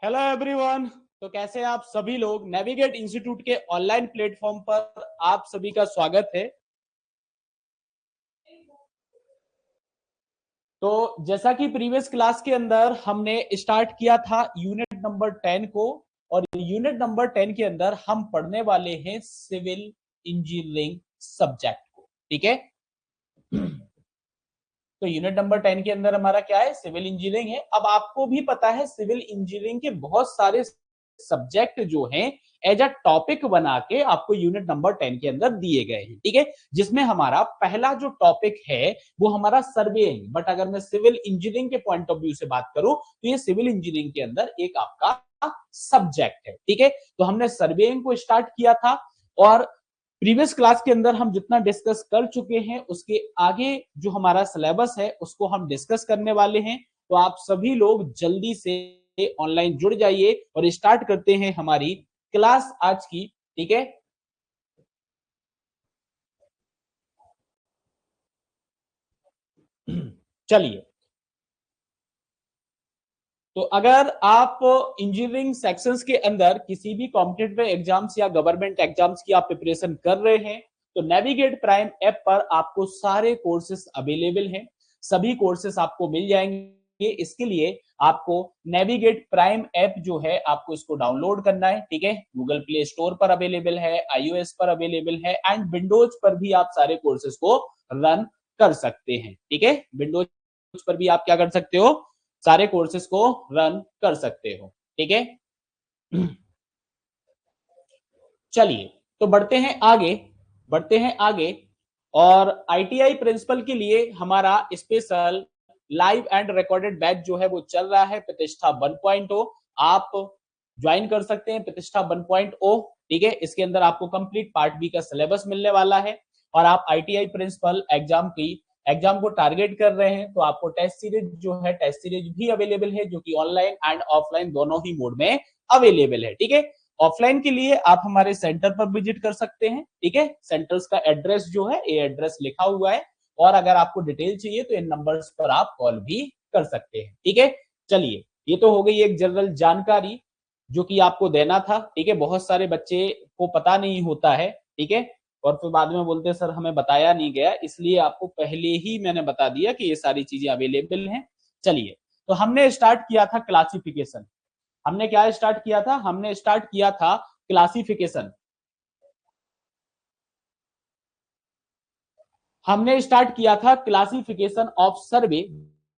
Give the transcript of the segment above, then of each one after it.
Hello everyone. तो कैसे हैं आप सभी लोग। नेविगेट इंस्टीट्यूट के ऑनलाइन प्लेटफॉर्म पर आप सभी का स्वागत है। तो जैसा कि प्रीवियस क्लास के अंदर हमने स्टार्ट किया था यूनिट नंबर 10 को, और यूनिट नंबर 10 के अंदर हम पढ़ने वाले हैं सिविल इंजीनियरिंग सब्जेक्ट को। ठीक है। तो यूनिट नंबर 10 के अंदर हमारा क्या है, सिविल इंजीनियरिंग है। अब आपको भी पता है सिविल इंजीनियरिंग के बहुत सारे सब्जेक्ट जो हैं एज अ टॉपिक बना के आपको यूनिट नंबर 10 के अंदर दिए गए हैं। ठीक है, जिसमें हमारा पहला जो टॉपिक है वो हमारा सर्वेइंग। बट अगर मैं सिविल इंजीनियरिंग के पॉइंट ऑफ व्यू से बात करूं तो ये सिविल इंजीनियरिंग के अंदर एक आपका सब्जेक्ट है। ठीक है, तो हमने सर्वेइंग को स्टार्ट किया था और प्रीवियस क्लास के अंदर हम जितना डिस्कस कर चुके हैं उसके आगे जो हमारा सिलेबस है उसको हम डिस्कस करने वाले हैं। तो आप सभी लोग जल्दी से ऑनलाइन जुड़ जाइए और स्टार्ट करते हैं हमारी क्लास आज की। ठीक है, चलिए। तो अगर आप इंजीनियरिंग सेक्शंस के अंदर किसी भी कॉम्पिटिटिव एग्जाम्स या गवर्नमेंट एग्जाम्स की आप प्रिपरेशन कर रहे हैं तो नेविगेट प्राइम ऐप पर आपको सारे कोर्सेस अवेलेबल हैं। सभी कोर्सेस आपको मिल जाएंगे। इसके लिए आपको नेविगेट प्राइम ऐप जो है आपको इसको डाउनलोड करना है। ठीक है, गूगल प्ले स्टोर पर अवेलेबल है, iOS पर अवेलेबल है एंड विंडोज पर भी आप सारे कोर्सेस को रन कर सकते हैं। ठीक है, विंडोज पर भी आप क्या कर सकते हो, सारे कोर्सेज को रन कर सकते हो। ठीक है, चलिए तो बढ़ते हैं आगे। और आईटीआई प्रिंसिपल के लिए हमारा special live and recorded batch जो है वो चल रहा है, प्रतिष्ठा 1.0। आप ज्वाइन कर सकते हैं प्रतिष्ठा 1.0। ठीक है, इसके अंदर आपको कंप्लीट पार्ट बी का सिलेबस मिलने वाला है और आप आईटीआई प्रिंसिपल एग्जाम को टारगेट कर रहे हैं तो आपको टेस्ट सीरीज जो है, टेस्ट सीरीज भी अवेलेबल है जो कि ऑनलाइन एंड ऑफलाइन दोनों ही मोड में अवेलेबल है। ठीक है, ऑफलाइन के लिए आप हमारे सेंटर पर विजिट कर सकते हैं। ठीक है, सेंटर्स का एड्रेस जो है ये एड्रेस लिखा हुआ है और अगर आपको डिटेल चाहिए तो इन नंबर्स पर आप कॉल भी कर सकते हैं। ठीक है, चलिए ये तो हो गई एक जनरल जानकारी जो कि आपको देना था। ठीक है, बहुत सारे बच्चे को पता नहीं होता है। ठीक है, और फिर बाद में बोलते सर हमें बताया नहीं गया, इसलिए आपको पहले ही मैंने बता दिया कि ये सारी चीजें अवेलेबल हैं। चलिए, तो हमने स्टार्ट किया था क्लासिफिकेशन। हमने क्या स्टार्ट किया था, हमने स्टार्ट किया था क्लासिफिकेशन। हमने स्टार्ट किया था क्लासिफिकेशन ऑफ सर्वे,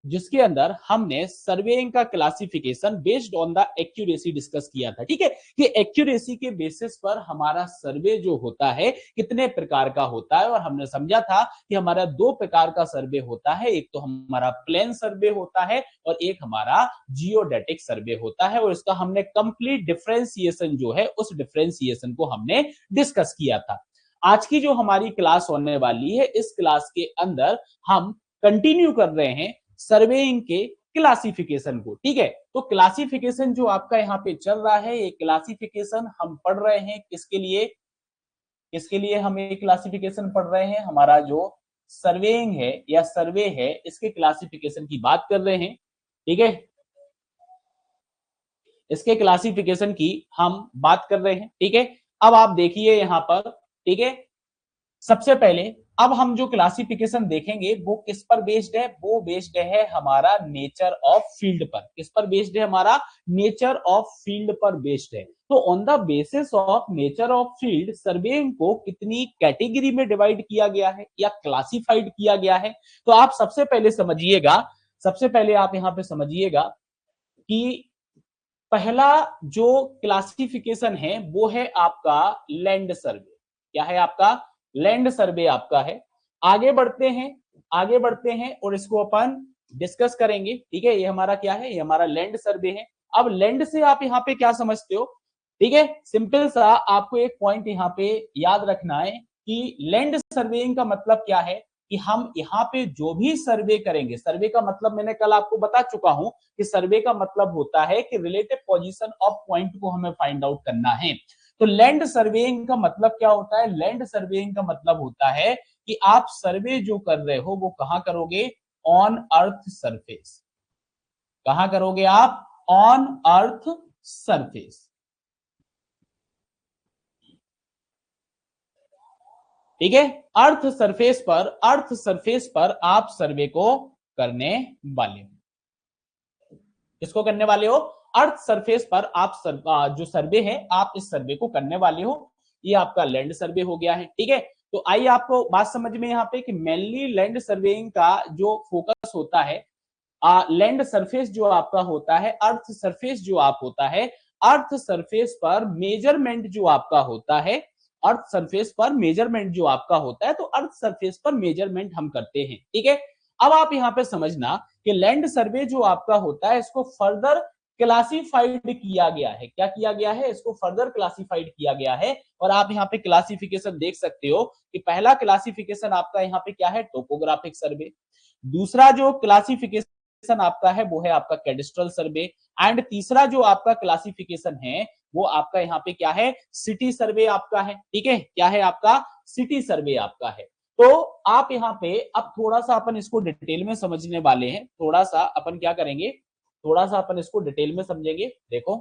जिसके अंदर हमने सर्वेइंग का classification based on the accuracy discuss किया था। ठीक है, कि एक्यूरेसी के बेसिस पर हमारा सर्वे जो होता है कितने प्रकार का होता है, और हमने समझा था कि हमारा दो प्रकार का सर्वे होता है, एक तो हमारा प्लेन सर्वे होता है और एक हमारा जियोडेटिक सर्वे होता है। और इसका हमने कंप्लीट डिफरेंशिएशन जो है उस डिफरेंशिएशन को हमने डिस्कस किया था। आज की जो हमारी क्लास होने वाली है इस क्लास के अंदर हम कंटिन्यू कर रहे हैं सर्वेइंग के क्लासिफिकेशन को। ठीक है, तो क्लासिफिकेशन जो आपका यहाँ पे चल रहा है ये क्लासिफिकेशन हम पढ़ रहे हैं किसके लिए, किसके लिए हम ये क्लासिफिकेशन पढ़ रहे हैं, हमारा जो सर्वेइंग है या सर्वे है इसके क्लासिफिकेशन की बात कर रहे हैं। ठीक है, इसके क्लासिफिकेशन की हम बात कर रहे हैं। ठीक है, अब आप देखिए यहाँ पर। ठीक है, सबसे पहले अब हम जो क्लासिफिकेशन देखेंगे वो किस पर बेस्ड है, वो बेस्ड है हमारा नेचर ऑफ फील्ड पर। किस पर बेस्ड है, हमारा नेचर ऑफ फील्ड पर बेस्ड है। तो on the basis of nature of field surveying को कितनी कैटेगरी में डिवाइड किया गया है या क्लासिफाइड किया गया है। तो आप सबसे पहले समझिएगा, सबसे पहले आप यहां पे समझिएगा कि पहला जो क्लासिफिकेशन है वो है आपका लैंड सर्वे। क्या है आपका, लैंड सर्वे आपका है। आगे बढ़ते हैं, आगे बढ़ते हैं और इसको अपन डिस्कस करेंगे। ठीक है, ये हमारा क्या है, ये हमारा लैंड सर्वे है। अब लैंड से आप यहाँ पे क्या समझते हो। ठीक है, सिंपल सा आपको एक पॉइंट यहाँ पे याद रखना है कि लैंड सर्वेइंग का मतलब क्या है, कि हम यहाँ पे जो भी सर्वे करेंगे, सर्वे का मतलब मैंने कल आपको बता चुका हूं कि सर्वे का मतलब होता है कि रिलेटिव पोजीशन ऑफ पॉइंट को हमें फाइंड आउट करना है। तो लैंड सर्वेइंग का मतलब क्या होता है, लैंड सर्वेइंग का मतलब होता है कि आप सर्वे जो कर रहे हो वो कहां करोगे, ऑन अर्थ सरफेस। कहां करोगे आप, ऑन अर्थ सरफेस। ठीक है, अर्थ सरफेस पर आप सर्वे को करने वाले हो। किसको करने वाले हो? अर्थ सरफेस पर आप जो सर्वे है आप इस सर्वे को करने वाले हो। ये आपका लैंड सर्वे हो गया है। ठीक है, तो आइए आपको बात समझ में यहाँ पे कि मेनली लैंड सर्वेइंग का जो फोकस होता है, लैंड सरफेस जो आपका होता है, अर्थ सरफेस जो आप होता है, अर्थ सरफेस पर मेजरमेंट जो आपका होता है, अर्थ सरफेस पर मेजरमेंट जो आपका होता है, तो अर्थ सरफेस पर मेजरमेंट हम करते हैं। ठीक है, अब आप यहाँ पे समझना कि लैंड सर्वे जो आपका होता है इसको फर्दर क्लासिफाइड किया गया है। क्या किया गया है? इसको फर्दर क्लासिफाइड किया गया है। और आप यहाँ पे क्लासिफिकेशन देख सकते हो कि पहला क्लासिफिकेशन आपका यहाँ पे क्या है? टोपोग्राफिक सर्वे। दूसरा जो क्लासिफिकेशन आपका है वो है आपका कैडेस्ट्रल सर्वे। एंड तीसरा जो आपका क्लासिफिकेशन है वो आपका यहाँ पे क्या है? सिटी सर्वे आपका है। ठीक है, क्या है आपका? सिटी सर्वे आपका है। तो आप यहाँ पे अब थोड़ा सा अपन इसको डिटेल में समझने वाले हैं। थोड़ा सा अपन क्या करेंगे, थोड़ा सा अपन इसको डिटेल में समझेंगे। देखो,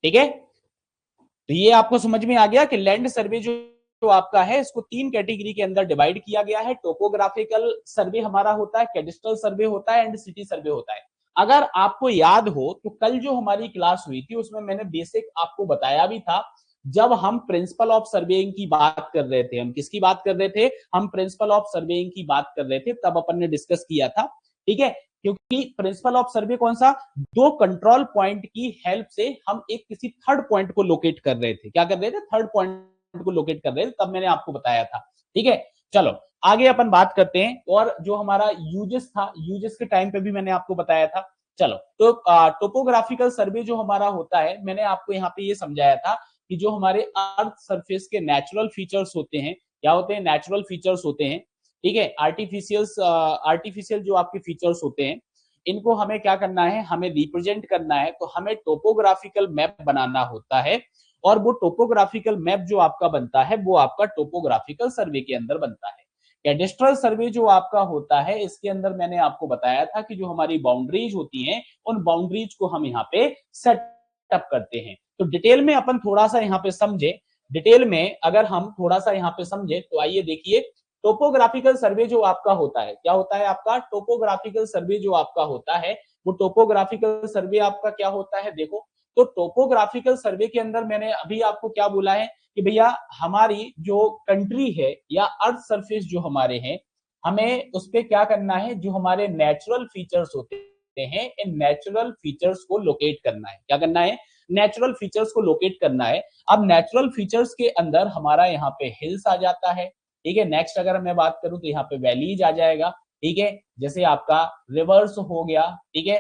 ठीक है, तो ये आपको समझ में आ गया कि लैंड सर्वे जो आपका है इसको तीन कैटेगरी के अंदर डिवाइड किया गया है। टोपोग्राफिकल सर्वे हमारा होता है, कैडेस्ट्रल सर्वे होता है एंड सिटी सर्वे होता है। अगर आपको याद हो तो कल जो हमारी क्लास हुई थी उसमें मैंने बेसिक आपको बताया भी था। जब हम प्रिंसिपल ऑफ सर्वेइंग की बात कर रहे थे, हम किसकी बात कर रहे थे? हम प्रिंसिपल ऑफ सर्वेइंग की बात कर रहे थे, तब अपन ने डिस्कस किया था। ठीक है, क्योंकि प्रिंसिपल ऑफ सर्वे कौन सा? दो कंट्रोल पॉइंट की हेल्प से हम एक किसी थर्ड पॉइंट को लोकेट कर रहे थे। क्या कर रहे थे? थर्ड पॉइंट को लोकेट कर रहे थे, तब मैंने आपको बताया था। ठीक है, चलो आगे अपन बात करते हैं। और जो हमारा यूजेस था, यूजेस के टाइम पे भी मैंने आपको बताया था। चलो, तो टोपोग्राफिकल सर्वे जो हमारा होता है, मैंने आपको यहाँ पे ये समझाया था कि जो हमारे अर्थ सरफेस के नेचुरल फीचर्स होते हैं, क्या होते हैं? नेचुरल फीचर्स होते हैं। ठीक है, आर्टिफिशियल जो आपके फीचर्स होते हैं, इनको हमें क्या करना है? हमें रिप्रेजेंट करना है। तो हमें टोपोग्राफिकल मैप बनाना होता है। और वो टोपोग्राफिकल मैप जो आपका बनता है वो आपका टोपोग्राफिकल सर्वे के अंदर बनता है। कैडेस्ट्रल सर्वे जो आपका होता है, इसके अंदर मैंने आपको बताया था कि जो हमारी बाउंड्रीज होती हैं, उन बाउंड्रीज को हम यहाँ पे सेटअप करते हैं। तो डिटेल में अपन थोड़ा सा यहाँ पे समझे, डिटेल में अगर हम थोड़ा सा यहाँ पे समझे तो आइए देखिए, टोपोग्राफिकल सर्वे जो आपका होता है, क्या होता है आपका? टोपोग्राफिकल सर्वे जो आपका होता है, वो टोपोग्राफिकल सर्वे आपका क्या होता है? देखो, तो टोपोग्राफिकल सर्वे के अंदर मैंने अभी आपको क्या बोला है कि भैया हमारी जो कंट्री है या अर्थ सरफेस जो हमारे हैं, हमें उस पर क्या करना है? जो हमारे नेचुरल फीचर्स होते हैं, इन नेचुरल फीचर्स को लोकेट करना है। क्या करना है? नेचुरल फीचर्स को लोकेट करना है। अब नेचुरल फीचर्स के अंदर हमारा यहाँ पे हिल्स आ जाता है। ठीक है, नेक्स्ट अगर मैं बात करूं तो यहाँ पे वैलीज आ जाएगा। ठीक है, जैसे आपका रिवर्स हो गया, ठीक है,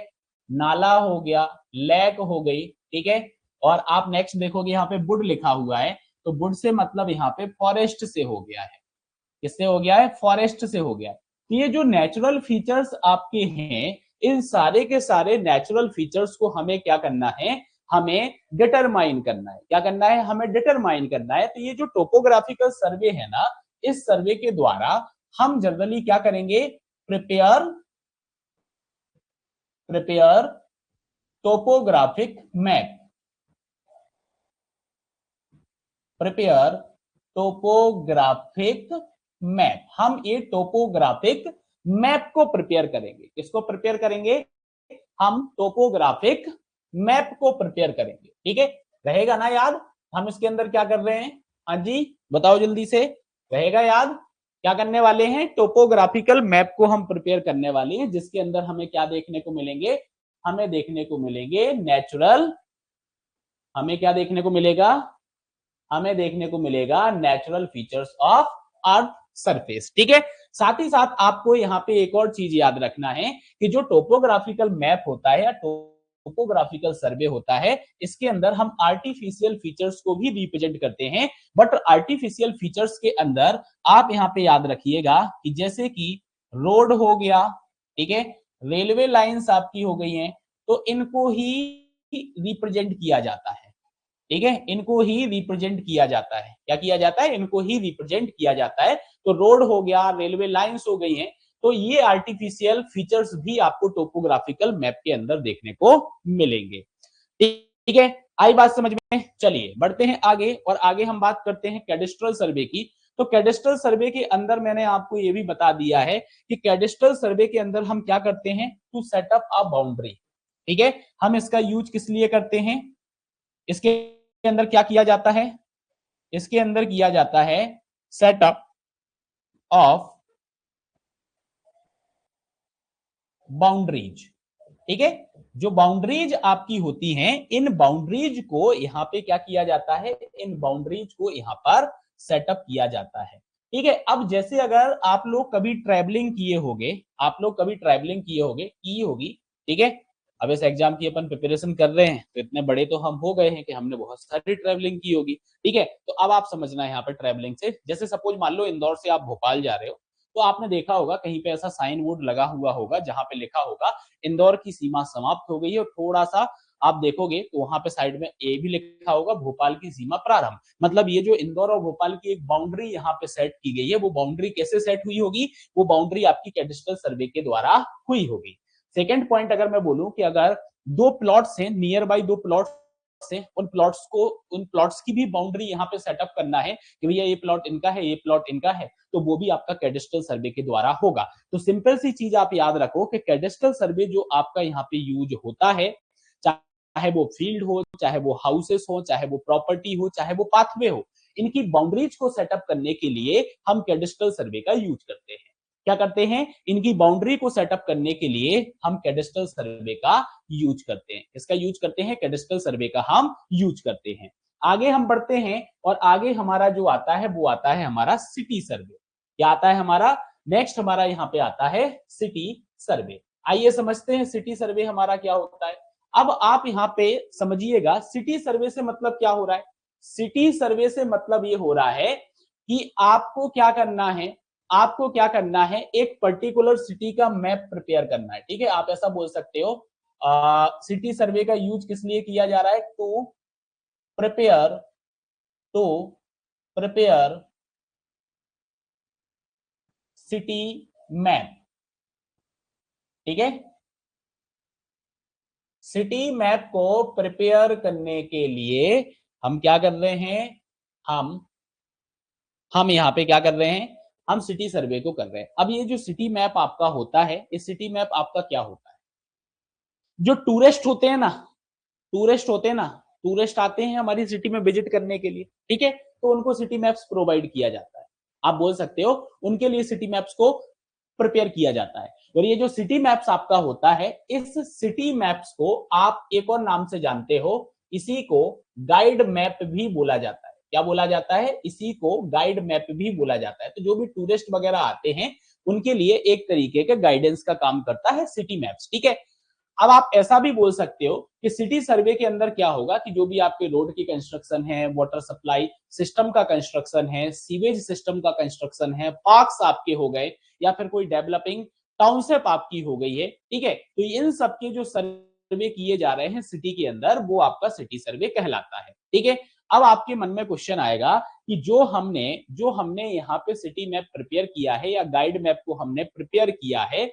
नाला हो गया, लेक हो गई। ठीक है, और आप नेक्स्ट देखोगे यहाँ पे वुड लिखा हुआ है, तो वुड से मतलब यहाँ पे फॉरेस्ट से हो गया है। किससे हो गया है? फॉरेस्ट से हो गया है। तो ये जो नेचुरल फीचर्स आपके हैं, इन सारे के सारे नेचुरल फीचर्स को हमें क्या करना है? हमें डिटरमाइन करना है। क्या करना है? हमें डिटरमाइन करना है। तो ये जो टोपोग्राफिकल सर्वे है ना, इस सर्वे के द्वारा हम जनरली क्या करेंगे? Prepare prepare topographic map, prepare topographic map. हम ये टोपोग्राफिक मैप को प्रिपेयर करेंगे। किसको प्रिपेयर करेंगे? हम टोपोग्राफिक मैप को प्रिपेयर करेंगे। ठीक है, रहेगा ना याद? हम इसके अंदर क्या कर रहे हैं? हाँ जी, बताओ जल्दी से, रहेगा याद? क्या करने वाले हैं? टोपोग्राफिकल मैप को हम प्रिपेयर करने वाले हैं, जिसके अंदर हमें क्या देखने को मिलेंगे? हमें देखने को मिलेंगे नेचुरल, हमें क्या देखने को मिलेगा? हमें देखने को मिलेगा natural features of earth surface. ठीक है, साथ ही साथ आपको यहाँ पे एक और चीज याद रखना है कि जो टोपोग्राफिकल मैप होता है या टोपोग्राफिकल सर्वे होता है, इसके अंदर हम आर्टिफिशियल फीचर्स को भी रिप्रेजेंट करते हैं। बट आर्टिफिशियल फीचर्स के अंदर आप यहाँ पे याद रखिएगा कि जैसे कि रोड हो गया, ठीक है, रेलवे लाइंस आपकी हो गई हैं, तो इनको ही रिप्रेजेंट किया जाता है। ठीक है, इनको ही रिप्रेजेंट किया जाता है। क्या किया जाता है? इनको ही रिप्रेजेंट किया जाता है। तो रोड हो गया, रेलवे लाइंस हो गई हैं, तो ये आर्टिफिशियल फीचर्स भी आपको टोपोग्राफिकल मैप के अंदर देखने को मिलेंगे। ठीक है, आई बात समझ में? चलिए बढ़ते हैं आगे, और आगे हम बात करते हैं कैडेस्ट्रल सर्वे की। तो कैडेस्ट्रल सर्वे के अंदर मैंने आपको ये भी बता दिया है कि कैडेस्ट्रल सर्वे के अंदर हम क्या करते हैं, टू सेटअप अ बाउंड्री। ठीक है, हम इसका यूज किस लिए करते हैं, इसके अंदर क्या किया जाता है, इसके अंदर किया जाता है सेटअप ऑफ बाउंड्रीज। ठीक है, जो बाउंड्रीज आपकी होती हैं, इन बाउंड्रीज को यहां पे क्या किया जाता है, इन बाउंड्रीज को यहां पर सेटअप किया जाता है। ठीक है, अब जैसे अगर आप लोग कभी ट्रैवलिंग किए होंगे, आप लोग कभी ट्रैवलिंग किए होंगे, की होगी। ठीक है, अब इस एग्जाम की अपन प्रिपरेशन कर रहे हैं, तो इतने बड़े तो हम हो गए हैं कि हमने बहुत सारी ट्रैवलिंग की होगी। ठीक है, तो अब आप समझना है यहाँ पे ट्रैवलिंग से, जैसे सपोज मान लो इंदौर से आप भोपाल जा रहे हो, तो आपने देखा होगा कहीं पे ऐसा साइन बोर्ड लगा हुआ होगा जहां पे लिखा होगा इंदौर की सीमा समाप्त हो गई है, और थोड़ा सा आप देखोगे तो वहां पे साइड में ए भी लिखा होगा, भोपाल की सीमा प्रारंभ। मतलब ये जो इंदौर और भोपाल की एक बाउंड्री यहाँ पे सेट की गई है, वो बाउंड्री कैसे सेट हुई होगी, वो बाउंड्री आपकी कैडेस्ट्रल सर्वे के द्वारा हुई होगी। सेकेंड पॉइंट अगर मैं बोलूं कि अगर दो प्लॉट्स हैं, नियर बाई दो प्लॉट्स हैं, उन प्लॉट्स की भी बाउंड्री यहाँ पे सेटअप करना है कि भैया ये प्लॉट इनका है, ये प्लॉट इनका है, तो वो भी आपका कैडेस्ट्रल सर्वे के द्वारा होगा। तो सिंपल सी चीज आप याद रखो कि कैडेस्ट्रल सर्वे जो आपका यहाँ पे यूज होता है, चाहे वो फील्ड हो, चाहे वो हाउसेस हो, चाहे वो प्रॉपर्टी हो, चाहे वो पाथवे हो, इनकी बाउंड्रीज को सेटअप करने के लिए हम कैडेस्ट्रल सर्वे का यूज करते हैं। क्या करते हैं, इनकी बाउंड्री को सेटअप करने के लिए हम कैडेस्ट्रल सर्वे का यूज करते हैं। इसका यूज करते हैं, कैडेस्ट्रल सर्वे का हम यूज करते हैं। आगे हम बढ़ते हैं, और आगे हमारा जो आता है वो आता है हमारा सिटी सर्वे। क्या आता है हमारा, नेक्स्ट हमारा यहाँ पे आता है सिटी सर्वे। आइए समझते हैं सिटी सर्वे हमारा क्या होता है। अब आप यहाँ पे समझिएगा, सिटी सर्वे से मतलब क्या हो रहा है, सिटी सर्वे से मतलब ये हो रहा है कि आपको क्या करना है, आपको क्या करना है, एक पर्टिकुलर सिटी का मैप प्रिपेयर करना है। ठीक है, आप ऐसा बोल सकते हो, सिटी सर्वे का यूज किस लिए किया जा रहा है, to prepare to prepare city map. ठीक है, सिटी मैप को प्रिपेयर करने के लिए हम क्या कर रहे हैं, हम यहाँ पे क्या कर रहे हैं, हम सिटी सर्वे को कर रहे हैं। अब ये जो सिटी मैप आपका होता है, इस सिटी मैप आपका क्या होता है, जो टूरिस्ट होते हैं ना, टूरिस्ट होते हैं ना, टूरिस्ट आते हैं हमारी सिटी में विजिट करने के लिए। ठीक है, तो उनको सिटी मैप्स प्रोवाइड किया जाता है, आप बोल सकते हो उनके लिए सिटी मैप्स को प्रिपेयर किया जाता है। और ये जो सिटी मैप्स आपका होता है, इस सिटी मैप्स को आप एक और नाम से जानते हो, इसी को गाइड मैप भी बोला जाता है। क्या बोला जाता है, इसी को गाइड मैप भी बोला जाता है। तो जो भी टूरिस्ट वगैरह आते हैं उनके लिए एक तरीके के गाइडेंस का काम करता है सिटी मैप्स। ठीक है, अब आप ऐसा भी बोल सकते हो कि सिटी सर्वे के अंदर क्या होगा कि जो भी आपके रोड की कंस्ट्रक्शन है, वाटर सप्लाई सिस्टम का कंस्ट्रक्शन है, सीवेज सिस्टम का कंस्ट्रक्शन है, पार्क्स आपके हो गए, या फिर कोई डेवलपिंग टाउनशिप आपकी हो गई है। ठीक है, तो इन सबके जो सर्वे किए जा रहे हैं सिटी के अंदर, वो आपका सिटी सर्वे कहलाता है। ठीक है, अब आपके मन में क्वेश्चन आएगा कि जो हमने यहाँ पे सिटी मैप प्रिपेयर किया है, या गाइड मैप को हमने प्रिपेयर किया है,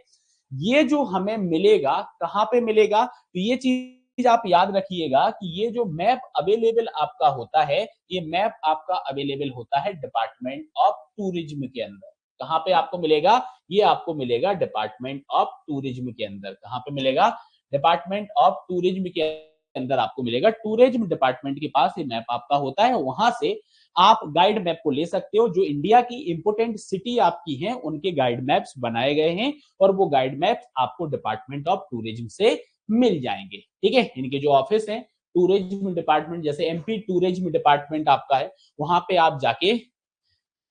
ये जो हमें मिलेगा कहां पे मिलेगा, तो ये चीज आप याद रखिएगा कि ये जो मैप अवेलेबल आपका होता है, ये मैप आपका अवेलेबल होता है डिपार्टमेंट ऑफ टूरिज्म के अंदर। कहां पे आपको मिलेगा, ये आपको मिलेगा डिपार्टमेंट ऑफ टूरिज्म के अंदर। कहां पे मिलेगा, डिपार्टमेंट ऑफ टूरिज्म के अंदर आपको मिलेगा। टूरिज्म डिपार्टमेंट के पास ये मैप आपका होता है, वहां से आप गाइड मैप को ले सकते हो। जो इंडिया की इंपोर्टेंट सिटी आपकी हैं, उनके गाइड मैप्स बनाए गए हैं, और वो गाइड मैप्स आपको डिपार्टमेंट ऑफ टूरिज्म से मिल जाएंगे। ठीक है, इनके जो ऑफिस हैं टूरिज्म डिपार्टमेंट, जैसे एमपी टूरिज्म डिपार्टमेंट आपका है, वहां पे आप जाके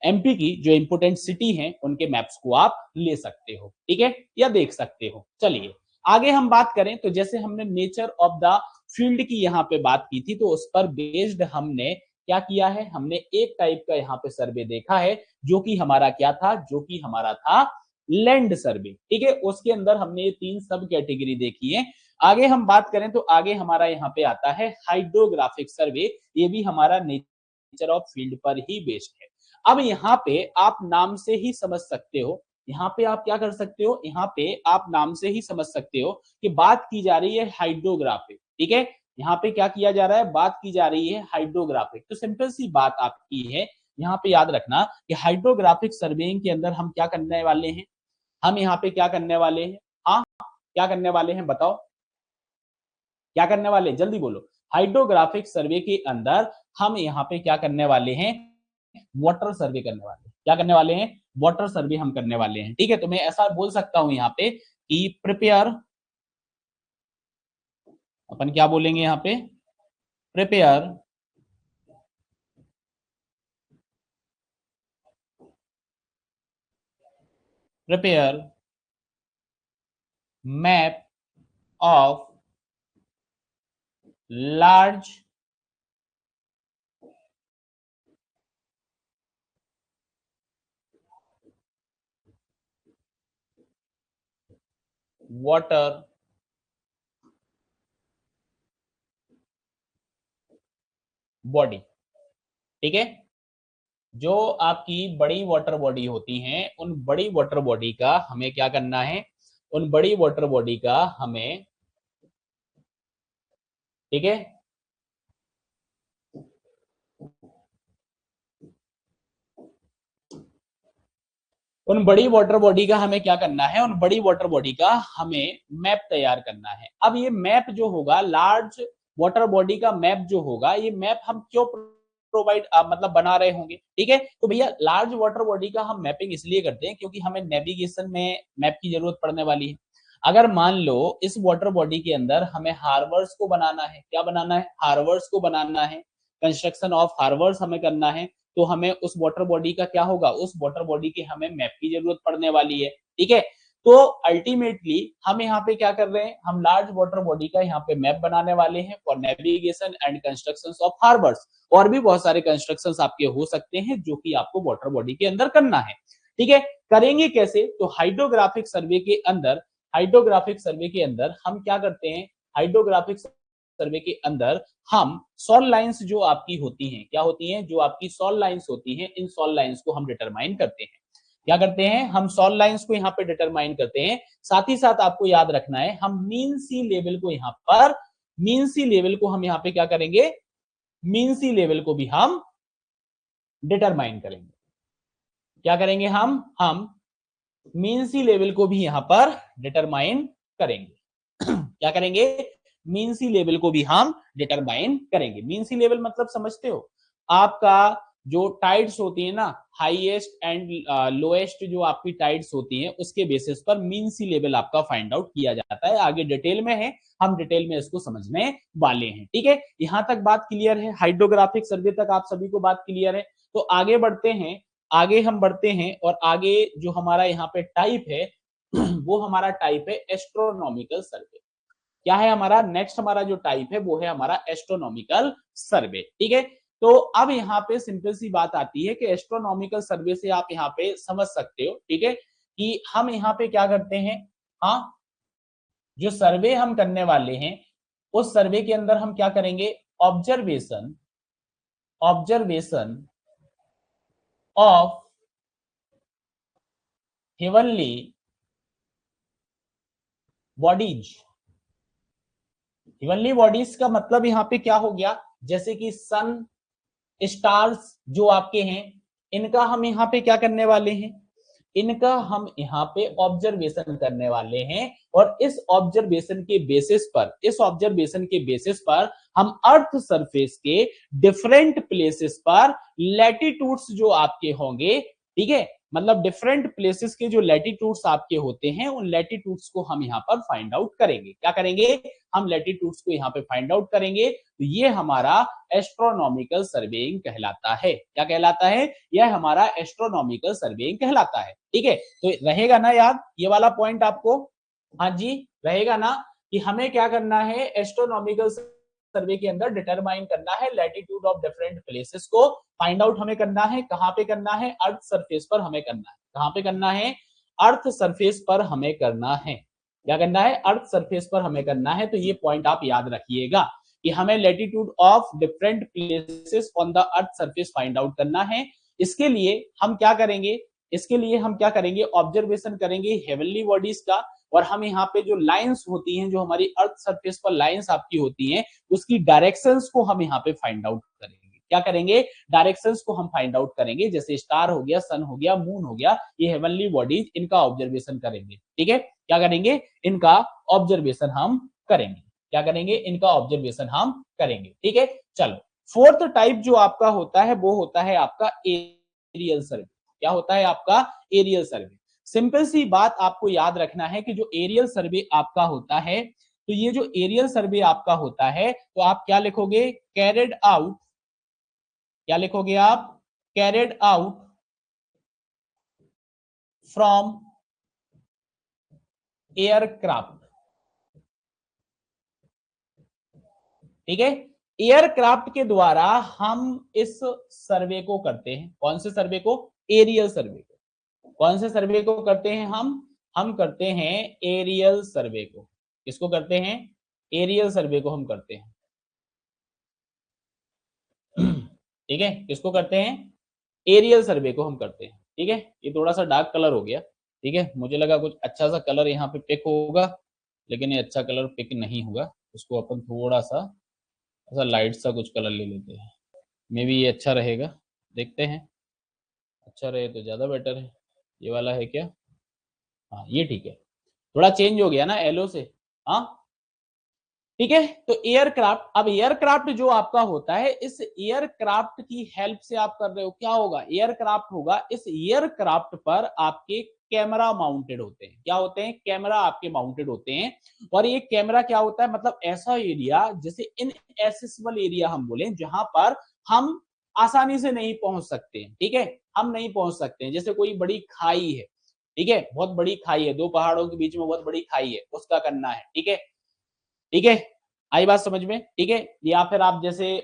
एमपी की जो इंपोर्टेंट सिटी हैं उनके मैप्स को आप ले सकते हो। ठीक है, या देख सकते हो। चलिए आगे हम बात करें, तो जैसे हमने नेचर ऑफ द फील्ड की यहाँ पे बात की थी, तो उस पर बेस्ड हमने क्या किया है, हमने एक टाइप का यहाँ पे सर्वे देखा है, जो कि हमारा क्या था, जो कि हमारा था लैंड सर्वे। ठीक है, उसके अंदर हमने ये तीन सब कैटेगरी देखी है। आगे हम बात करें तो आगे हमारा यहाँ पे आता है हाइड्रोग्राफिक सर्वे, ये भी हमारा नेचर ऑफ फील्ड पर ही बेस्ड है। अब यहाँ पे आप नाम से ही समझ सकते हो यहाँ पे आप क्या कर सकते हो, यहाँ पे आप नाम से ही समझ सकते हो कि बात की जा रही है हाइड्रोग्राफिक, ठीक है। यहाँ पे क्या किया जा रहा है, बात की जा रही है हाइड्रोग्राफिक। तो सिंपल सी बात आपकी है, यहाँ पे याद रखना कि हाइड्रोग्राफिक सर्वेइंग के अंदर हम क्या करने वाले हैं, हम यहाँ पे क्या करने वाले हैं, हाँ क्या करने वाले हैं बताओ, क्या करने वाले, जल्दी बोलो। हाइड्रोग्राफिक सर्वे के अंदर हम यहाँ पे क्या करने वाले हैं, वाटर सर्वे करने वाले हैं। क्या करने वाले हैं, वाटर सर्वे हम करने वाले हैं, ठीक है। तो मैं ऐसा बोल सकता हूं यहाँ पे कि प्रिपेयर, अपन क्या बोलेंगे यहाँ पे, prepare prepare map of large water body, ठीक है। जो आपकी बड़ी वाटर बॉडी होती हैं, उन बड़ी वाटर बॉडी का हमें क्या करना है, उन बड़ी वाटर बॉडी का हमें, ठीक है, उन बड़ी वाटर बॉडी का हमें क्या करना है, उन बड़ी वाटर बॉडी का हमें मैप तैयार करना है। अब ये मैप जो होगा, लार्ज वाटर बॉडी का मैप जो होगा, ये मैप हम क्यों प्रोवाइड मतलब बना रहे होंगे, ठीक है। तो भैया लार्ज वाटर बॉडी का हम मैपिंग इसलिए करते हैं क्योंकि हमें नेविगेशन में मैप की जरूरत पड़ने वाली है। अगर मान लो इस वाटर बॉडी के अंदर हमें हार्बर्स को बनाना है, क्या बनाना है, हार्बर्स को बनाना है, कंस्ट्रक्शन ऑफ हार्बर्स हमें करना है, तो हमें उस वाटर बॉडी का क्या होगा, उस वाटर बॉडी की हमें मैप की जरूरत पड़ने वाली है, ठीक है। तो अल्टीमेटली हम यहाँ पे क्या कर रहे हैं, हम लार्ज वाटर बॉडी का यहाँ पे मैप बनाने वाले हैं for navigation and constructions of harbours. और भी बहुत सारे कंस्ट्रक्शंस आपके हो सकते हैं जो कि आपको वाटर बॉडी के अंदर करना है, ठीक है। करेंगे कैसे, तो हाइड्रोग्राफिक सर्वे के अंदर, हाइड्रोग्राफिक सर्वे के अंदर हम क्या करते हैं, हाइड्रोग्राफिक सर्वे के अंदर हम सॉल लाइंस जो आपकी होती हैं, क्या होती हैं, जो आपकी सॉल लाइंस होती हैं, इन सॉल लाइंस को हम डिटरमाइन करते हैं। क्या करते हैं, हम सॉल लाइंस को यहाँ पे डिटरमाइन करते हैं। साथ ही साथ आपको याद रखना है, हम मीन सी लेवल को यहाँ पर, मीन सी लेवल को हम यहाँ पे क्या करेंगे, मीन सी लेवल को भी हम डिटरमाइन करेंगे। क्या करेंगे हम मीन सी लेवल को भी यहां पर डिटरमाइन करेंगे। क्या करेंगे, मीन सी लेवल को भी हम डिटरमाइन करेंगे। मीन सी लेवल मतलब समझते हो, आपका जो टाइड्स होती है ना, हाईएस्ट एंड लोएस्ट जो आपकी टाइड्स होती हैं, उसके बेसिस पर मीन सी लेवल आपका फाइंड आउट किया जाता है। आगे डिटेल में है, हम डिटेल में इसको समझने वाले हैं, ठीक है। यहां तक बात क्लियर है, हाइड्रोग्राफिक सर्वे तक आप सभी को बात क्लियर है। तो आगे बढ़ते हैं, आगे हम बढ़ते हैं, और आगे जो हमारा यहाँ पे टाइप है वो हमारा टाइप है एस्ट्रोनॉमिकल सर्वे। क्या है हमारा, नेक्स्ट हमारा जो टाइप है वो है हमारा एस्ट्रोनॉमिकल सर्वे, ठीक है। तो अब यहाँ पे सिंपल सी बात आती है कि एस्ट्रोनॉमिकल सर्वे से आप यहाँ पे समझ सकते हो, ठीक है, कि हम यहाँ पे क्या करते हैं, हाँ जो सर्वे हम करने वाले हैं, उस सर्वे के अंदर हम क्या करेंगे, observation, observation of heavenly bodies. Heavenly bodies का मतलब यहाँ पे क्या हो गया, जैसे कि सन, स्टार्स जो आपके हैं, इनका हम यहाँ पे क्या करने वाले हैं, इनका हम यहाँ पे ऑब्जर्वेशन करने वाले हैं। और इस ऑब्जर्वेशन के बेसिस पर, इस ऑब्जर्वेशन के बेसिस पर हम अर्थ सरफेस के डिफरेंट प्लेसेस पर लैटिट्यूड्स जो आपके होंगे, ठीक है, मतलब डिफरेंट प्लेसेस के जो लैटिट्यूड्स आपके होते हैं, उन लैटिट्यूड्स को हम यहाँ पर फाइंड आउट करेंगे। क्या करेंगे, हम लैटिट्यूड्स को यहाँ पे फाइंड आउट करेंगे। तो ये हमारा एस्ट्रोनॉमिकल सर्वेइंग कहलाता है। क्या कहलाता है, यह हमारा एस्ट्रोनॉमिकल सर्वेइंग कहलाता है, ठीक है। तो रहेगा ना याद ये वाला पॉइंट आपको, हाँ जी रहेगा ना, कि हमें क्या करना है, एस्ट्रोनॉमिकल सर्वे के अंदर डिटरमाइन करना है लैटिट्यूड ऑफ डिफरेंट प्लेसेस को फाइंड आउट हमें करना है। कहां पे करना है, अर्थ सरफेस पर हमें करना है। कहां पे करना है, अर्थ सरफेस पर हमें करना है। क्या करना है, अर्थ सरफेस पर हमें करना है। तो ये पॉइंट आप याद रखिएगा कि हमें latitude of different places on the earth surface find out करना है। इसके लिए हम क्या करेंगे, इसके लिए हम क्या करेंगे, ऑब्जर्वेशन करेंगे हेवनली बॉडीज का, और हम यहाँ पे जो लाइंस होती हैं, जो हमारी अर्थ सरफेस पर लाइंस आपकी होती हैं, उसकी डायरेक्शंस को हम यहाँ पे फाइंड आउट करेंगे। क्या करेंगे, डायरेक्शंस को हम फाइंड आउट करेंगे, जैसे स्टार हो गया, सन हो गया, मून हो गया, ये हेवनली बॉडीज, इनका ऑब्जर्वेशन करेंगे। ठीक है, क्या करेंगे, इनका ऑब्जर्वेशन हम करेंगे। क्या करेंगे, इनका ऑब्जर्वेशन हम करेंगे। ठीक है, चलो फोर्थ टाइप जो आपका होता है वो होता है आपका एरियल सर्वे। क्या होता है आपका, एरियल सर्वे। सिंपल सी बात आपको याद रखना है कि जो एरियल सर्वे आपका होता है, तो ये जो एरियल सर्वे आपका होता है, तो आप क्या लिखोगे, कैरिड आउट, क्या लिखोगे आप, कैरिड आउट फ्रॉम एयरक्राफ्ट। ठीक है, एयरक्राफ्ट के द्वारा हम इस सर्वे को करते हैं। कौन से सर्वे को, एरियल सर्वे को। कौन से सर्वे को करते हैं हम करते हैं एरियल सर्वे को। किसको करते हैं, एरियल सर्वे को हम करते हैं। ठीक है, किसको करते हैं, एरियल सर्वे को हम करते हैं। ठीक है, ये थोड़ा सा डार्क कलर हो गया। ठीक है, मुझे लगा कुछ अच्छा सा कलर यहाँ पे पिक होगा, लेकिन ये अच्छा कलर पिक नहीं हुआ। उसको अपन थोड़ा सा ऐसा लाइट सा कुछ कलर ले लेते हैं, मे बी ये अच्छा रहेगा, देखते हैं। अच्छा रहे तो ज़्यादा बेटर है। ये वाला है क्या, हाँ ये ठीक है, थोड़ा चेंज हो गया ना येलो से। हाँ ठीक है, तो एयरक्राफ्ट, अब एयरक्राफ्ट जो आपका होता है, इस एयरक्राफ्ट की हेल्प से आप कर रहे हो, क्या होगा, एयरक्राफ्ट होगा। इस एयरक्राफ्ट पर आपके कैमरा माउंटेड होते हैं। क्या होते हैं, कैमरा आपके माउंटेड होते हैं। और ये कैमरा क्या होता है, मतलब ऐसा एरिया, जैसे इनएक्सेसिबल एरिया हम बोले, जहां पर हम आसानी से नहीं पहुंच सकते हैं। ठीक है, हम नहीं पहुंच सकते हैं, जैसे कोई बड़ी खाई है, ठीक है, बहुत बड़ी खाई है, दो पहाड़ों के बीच में बहुत बड़ी खाई है, उसका करना है। ठीक है, ठीक है, आई बात समझ में। ठीक है, या फिर आप जैसे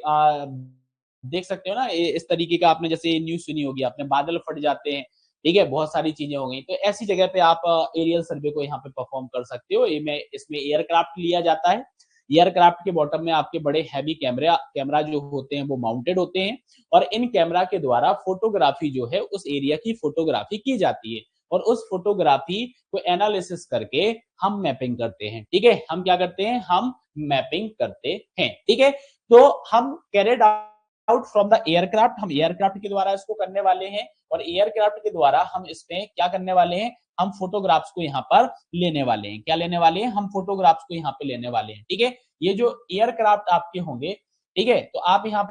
देख सकते हो ना, इस तरीके का आपने जैसे न्यूज सुनी होगी आपने, बादल फट जाते हैं। ठीक है, बहुत सारी चीजें हो गई, तो ऐसी जगह पे आप एरियल सर्वे को यहाँ पे परफॉर्म कर सकते हो। इसमें एयरक्राफ्ट लिया जाता है। एयरक्राफ्ट के बॉटम में आपके बड़े हैवी कैमरा जो होते हैं वो माउंटेड होते हैं, और इन कैमरा के द्वारा फोटोग्राफी जो है, उस एरिया की फोटोग्राफी की जाती है, और उस फोटोग्राफी को एनालिसिस करके हम मैपिंग करते हैं। ठीक है, हम क्या करते हैं, हम मैपिंग करते हैं। ठीक है, तो हम carried out from the aircraft, हम एयरक्राफ्ट के द्वारा इसको करने वाले हैं, और एयरक्राफ्ट के द्वारा हम इसमें क्या करने वाले हैं, हम फोटोग्राफ्स को यहाँ पर लेने वाले हैं। क्या लेने वाले हैं, हम फोटोग्राफ्स को यहाँ पे लेने वाले हैं। ठीक है, ये जो एयरक्राफ्ट आपके होंगे, ठीक है, तो आप यहाँ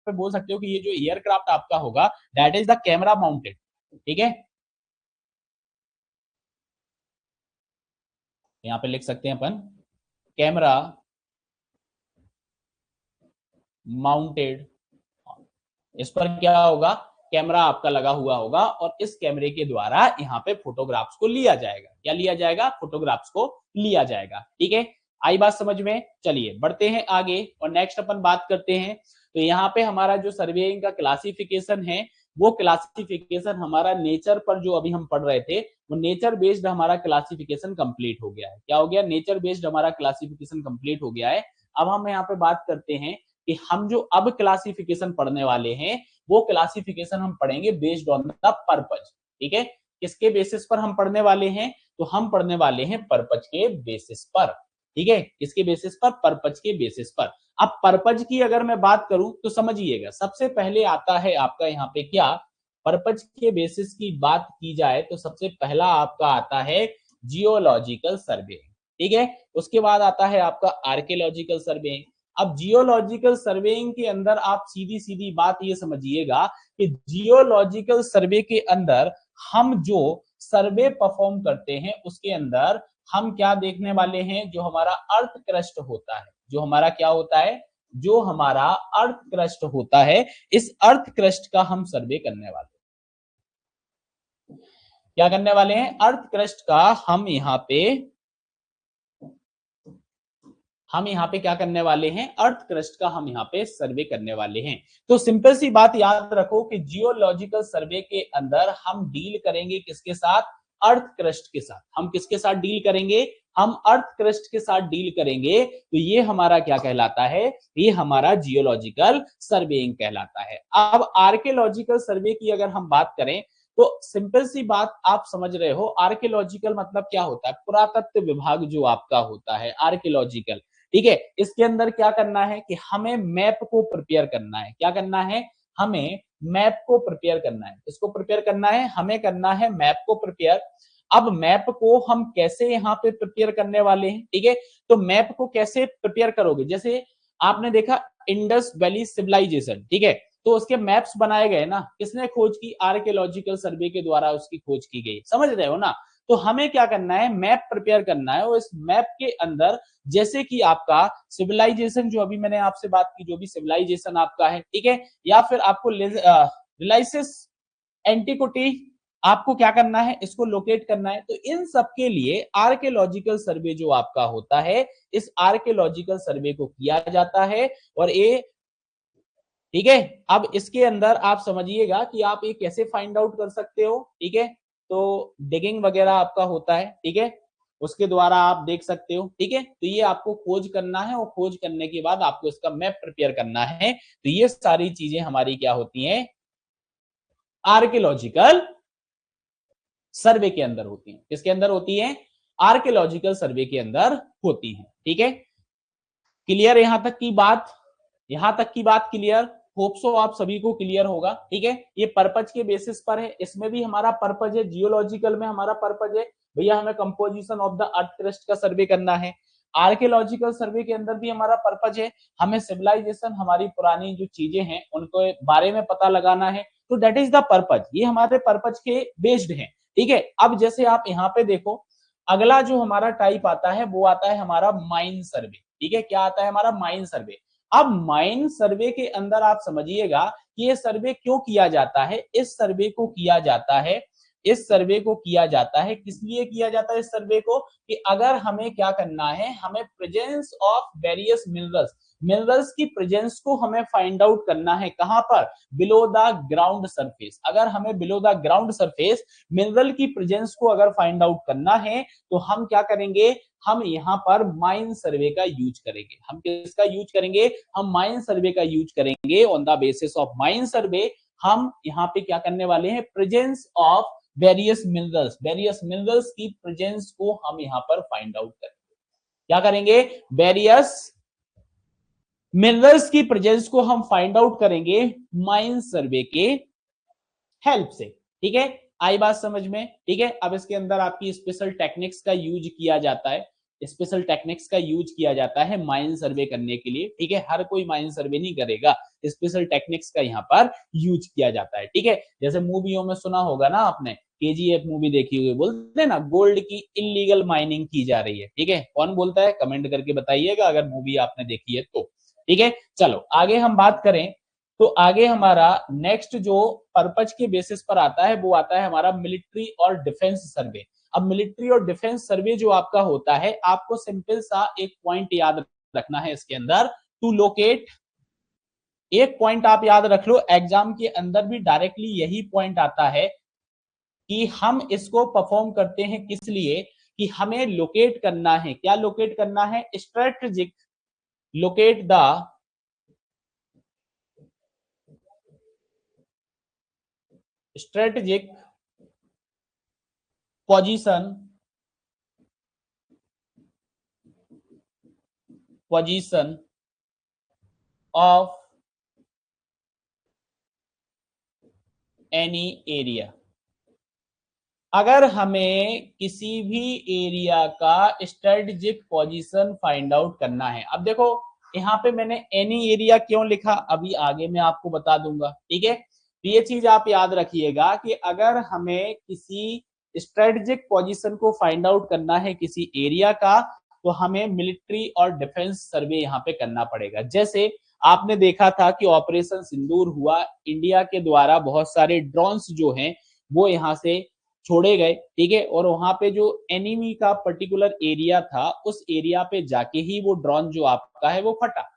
पे बोल सकते हो कि ये जो एयरक्राफ्ट आपका होगा, that is the camera mounted. ठीक है, यहाँ पे लिख सकते हैं अपन, कैमरा माउंटेड। इस पर क्या होगा, कैमरा आपका लगा हुआ होगा, और इस कैमरे के द्वारा यहाँ पे फोटोग्राफ्स को लिया जाएगा। क्या लिया जाएगा, फोटोग्राफ्स को लिया जाएगा। ठीक है, आई बात समझ में। चलिए बढ़ते हैं आगे, और नेक्स्ट अपन बात करते हैं। तो यहाँ पे हमारा जो सर्वेइंग का क्लासिफिकेशन है, वो क्लासिफिकेशन हमारा नेचर पर जो अभी हम पढ़ रहे थे, वो नेचर बेस्ड हमारा क्लासिफिकेशन कंप्लीट हो गया है। क्या हो गया, नेचर बेस्ड हमारा क्लासिफिकेशन कंप्लीट हो गया है। अब हम यहाँ पे बात करते हैं कि हम जो अब क्लासिफिकेशन पढ़ने वाले हैं, वो क्लासिफिकेशन हम पढ़ेंगे बेस्ड ऑन द पर्पज। ठीक है, किसके बेसिस पर हम पढ़ने वाले हैं, तो हम पढ़ने वाले हैं पर्पज के बेसिस पर। ठीक है, किसके बेसिस पर, पर्पज के बेसिस पर। अब पर्पज की अगर मैं बात करूं तो समझिएगा, सबसे पहले आता है आपका यहाँ पे क्या, पर्पज के बेसिस की बात की जाए तो सबसे पहला आपका आता है जियोलॉजिकल सर्वे। ठीक है, उसके बाद आता है आपका आर्कियोलॉजिकल सर्वे। अब जियोलॉजिकल सर्वेइंग के अंदर आप सीधी सीधी बात ये समझिएगा कि जियोलॉजिकल सर्वे के अंदर हम जो सर्वे परफॉर्म करते हैं, उसके अंदर हम क्या देखने वाले हैं, जो हमारा अर्थ क्रस्ट होता है, जो हमारा क्या होता है, जो हमारा अर्थ क्रस्ट होता है, इस अर्थ क्रस्ट का हम सर्वे करने वाले हैं। क्या करने वाले हैं, अर्थ क्रस्ट का हम यहाँ पे क्या करने वाले हैं, अर्थ क्रस्ट का हम यहाँ पे सर्वे करने वाले हैं। तो सिंपल सी बात याद रखो कि जियोलॉजिकल सर्वे के अंदर हम डील करेंगे किसके साथ, अर्थ क्रस्ट के साथ। हम किसके साथ डील करेंगे, हम अर्थ क्रस्ट के साथ डील करेंगे। तो ये हमारा क्या कहलाता है, ये हमारा जियोलॉजिकल सर्वेइंग कहलाता है। अब आर्कियोलॉजिकल सर्वे की अगर हम बात करें, तो सिंपल सी बात आप समझ रहे हो, आर्कियोलॉजिकल मतलब क्या होता है, पुरातत्व विभाग जो आपका होता है आर्कियोलॉजिकल, ठीक है। इसके अंदर क्या करना है कि हमें मैप को प्रिपेयर करना है। क्या करना है, हमें मैप को प्रिपेयर करना है। इसको प्रिपेयर करना है, हमें करना है मैप को प्रिपेयर। अब मैप को हम कैसे यहाँ पे प्रिपेयर करने वाले हैं, ठीक है। तो मैप को कैसे प्रिपेयर करोगे, जैसे आपने देखा इंडस वैली सिविलाइजेशन, ठीक है, तो उसके मैप्स बनाए गए ना, किसने खोज की, आर्कियोलॉजिकल सर्वे के द्वारा उसकी खोज की गई, समझ रहे हो ना। तो हमें क्या करना है, मैप प्रिपेयर करना है, और इस मैप के अंदर जैसे कि आपका सिविलाइजेशन जो अभी मैंने आपसे बात की, जो भी सिविलाइजेशन आपका है, ठीक है, या फिर आपको रिलाइसिस एंटिक्विटी, आपको क्या करना है, इसको लोकेट करना है। तो इन सब के लिए आर्कियोलॉजिकल सर्वे जो आपका होता है, इस आर्कियोलॉजिकल सर्वे को किया जाता है। और ये, ठीक है, अब इसके अंदर आप समझिएगा कि आप ये कैसे फाइंड आउट कर सकते हो, ठीक है। तो डिगिंग वगैरह आपका होता है, ठीक है, उसके द्वारा आप देख सकते हो, ठीक है। तो ये आपको खोज करना है, और खोज करने के बाद आपको इसका मैप प्रिपेयर करना है। तो ये सारी चीजें हमारी क्या होती हैं, आर्कियोलॉजिकल सर्वे के अंदर होती हैं। किसके अंदर होती है, आर्कियोलॉजिकल सर्वे के अंदर होती हैं, ठीक है। क्लियर यहां तक की बात, यहां तक की बात क्लियर, होप सो आप सभी को क्लियर होगा, ठीक है। ये पर्पज के बेसिस पर है, इसमें भी हमारा पर्पज है, जियोलॉजिकल में हमारा पर्पज है भैया हमें composition of the earth crust का सर्वे करना है। आर्कियोलॉजिकल सर्वे के अंदर भी हमारा पर्पज है, हमें सिविलाइजेशन, हमारी पुरानी जो चीजें हैं उनको बारे में पता लगाना है। तो दैट इज द पर्पज, ये हमारे पर्पज के बेस्ड है, ठीक है। अब जैसे आप यहाँ पे देखो, अगला जो हमारा टाइप आता है वो आता है हमारा माइन सर्वे, ठीक है। क्या आता है हमारा, माइन सर्वे। अब माइन सर्वे के अंदर आप समझिएगा कि ये सर्वे क्यों किया जाता है। इस सर्वे को किया जाता है, इस सर्वे को किया जाता है, किस लिए किया जाता है इस सर्वे को, कि अगर हमें क्या करना है, हमें presence of various minerals, minerals की प्रेजेंस को हमें फाइंड आउट करना है, कहां पर, बिलो द ग्राउंड सरफेस। अगर हमें below the ground surface mineral की प्रेजेंस को अगर फाइंड आउट करना है, तो हम क्या करेंगे, हम यहाँ पर माइन सर्वे का यूज करेंगे। हम किसका यूज करेंगे, हम माइन सर्वे का यूज करेंगे। On the basis of mine सर्वे हम यहाँ पे क्या करने वाले हैं, presence of various minerals, various minerals की प्रेजेंस को हम यहाँ पर फाइंड आउट करेंगे। क्या करेंगे, वेरियस मिनरल्स की प्रेजेंस को हम फाइंड आउट करेंगे माइन सर्वे के हेल्प से, ठीक है। आई बात समझ में, ठीक है। अब इसके अंदर आपकी स्पेशल टेक्निक्स का यूज किया जाता है, स्पेशल टेक्निक्स का यूज किया जाता है माइन सर्वे करने के लिए, ठीक है। हर कोई माइन सर्वे नहीं करेगा, स्पेशल टेक्निक्स का यहाँ पर यूज किया जाता है, ठीक है। जैसे मूवियों में सुना होगा ना आपने, केजीएफ मूवी देखी हुई, बोलते हैं ना गोल्ड की इलीगल माइनिंग की जा रही है, ठीक है। कौन बोलता है, कमेंट करके बताइएगा अगर मूवी आपने देखी है तो, ठीक है। चलो आगे हम बात करें, तो आगे हमारा नेक्स्ट जो पर्पज के बेसिस पर आता है वो आता है हमारा मिलिट्री और डिफेंस सर्वे। अब मिलिट्री और डिफेंस सर्वे जो आपका होता है, आपको सिंपल सा एक पॉइंट याद रखना है इसके अंदर, टू लोकेट। एक पॉइंट आप याद रख लो, एग्जाम के अंदर भी डायरेक्टली यही पॉइंट आता है कि हम इसको परफॉर्म करते हैं किस लिए, कि हमें लोकेट करना है। क्या लोकेट करना है, strategic, locate the strategic position, position of any area. अगर हमें किसी भी एरिया का स्ट्रेटेजिक पोजीशन फाइंड आउट करना है, अब देखो यहाँ पे मैंने एनी एरिया क्यों लिखा, अभी आगे मैं आपको बता दूंगा, ठीक है। तो ये चीज आप याद रखिएगा कि अगर हमें किसी स्ट्रेटेजिक पोजीशन को फाइंड आउट करना है किसी एरिया का, तो हमें मिलिट्री और डिफेंस सर्वे यहाँ पे करना पड़ेगा। जैसे आपने देखा था कि ऑपरेशन सिंदूर हुआ, इंडिया के द्वारा बहुत सारे ड्रोन्स जो हैं वो यहाँ से छोड़े गए, ठीक है। और वहां पे जो एनिमी का पर्टिकुलर एरिया था, उस एरिया पे जाके ही वो ड्रोन जो आपका है वो फटा।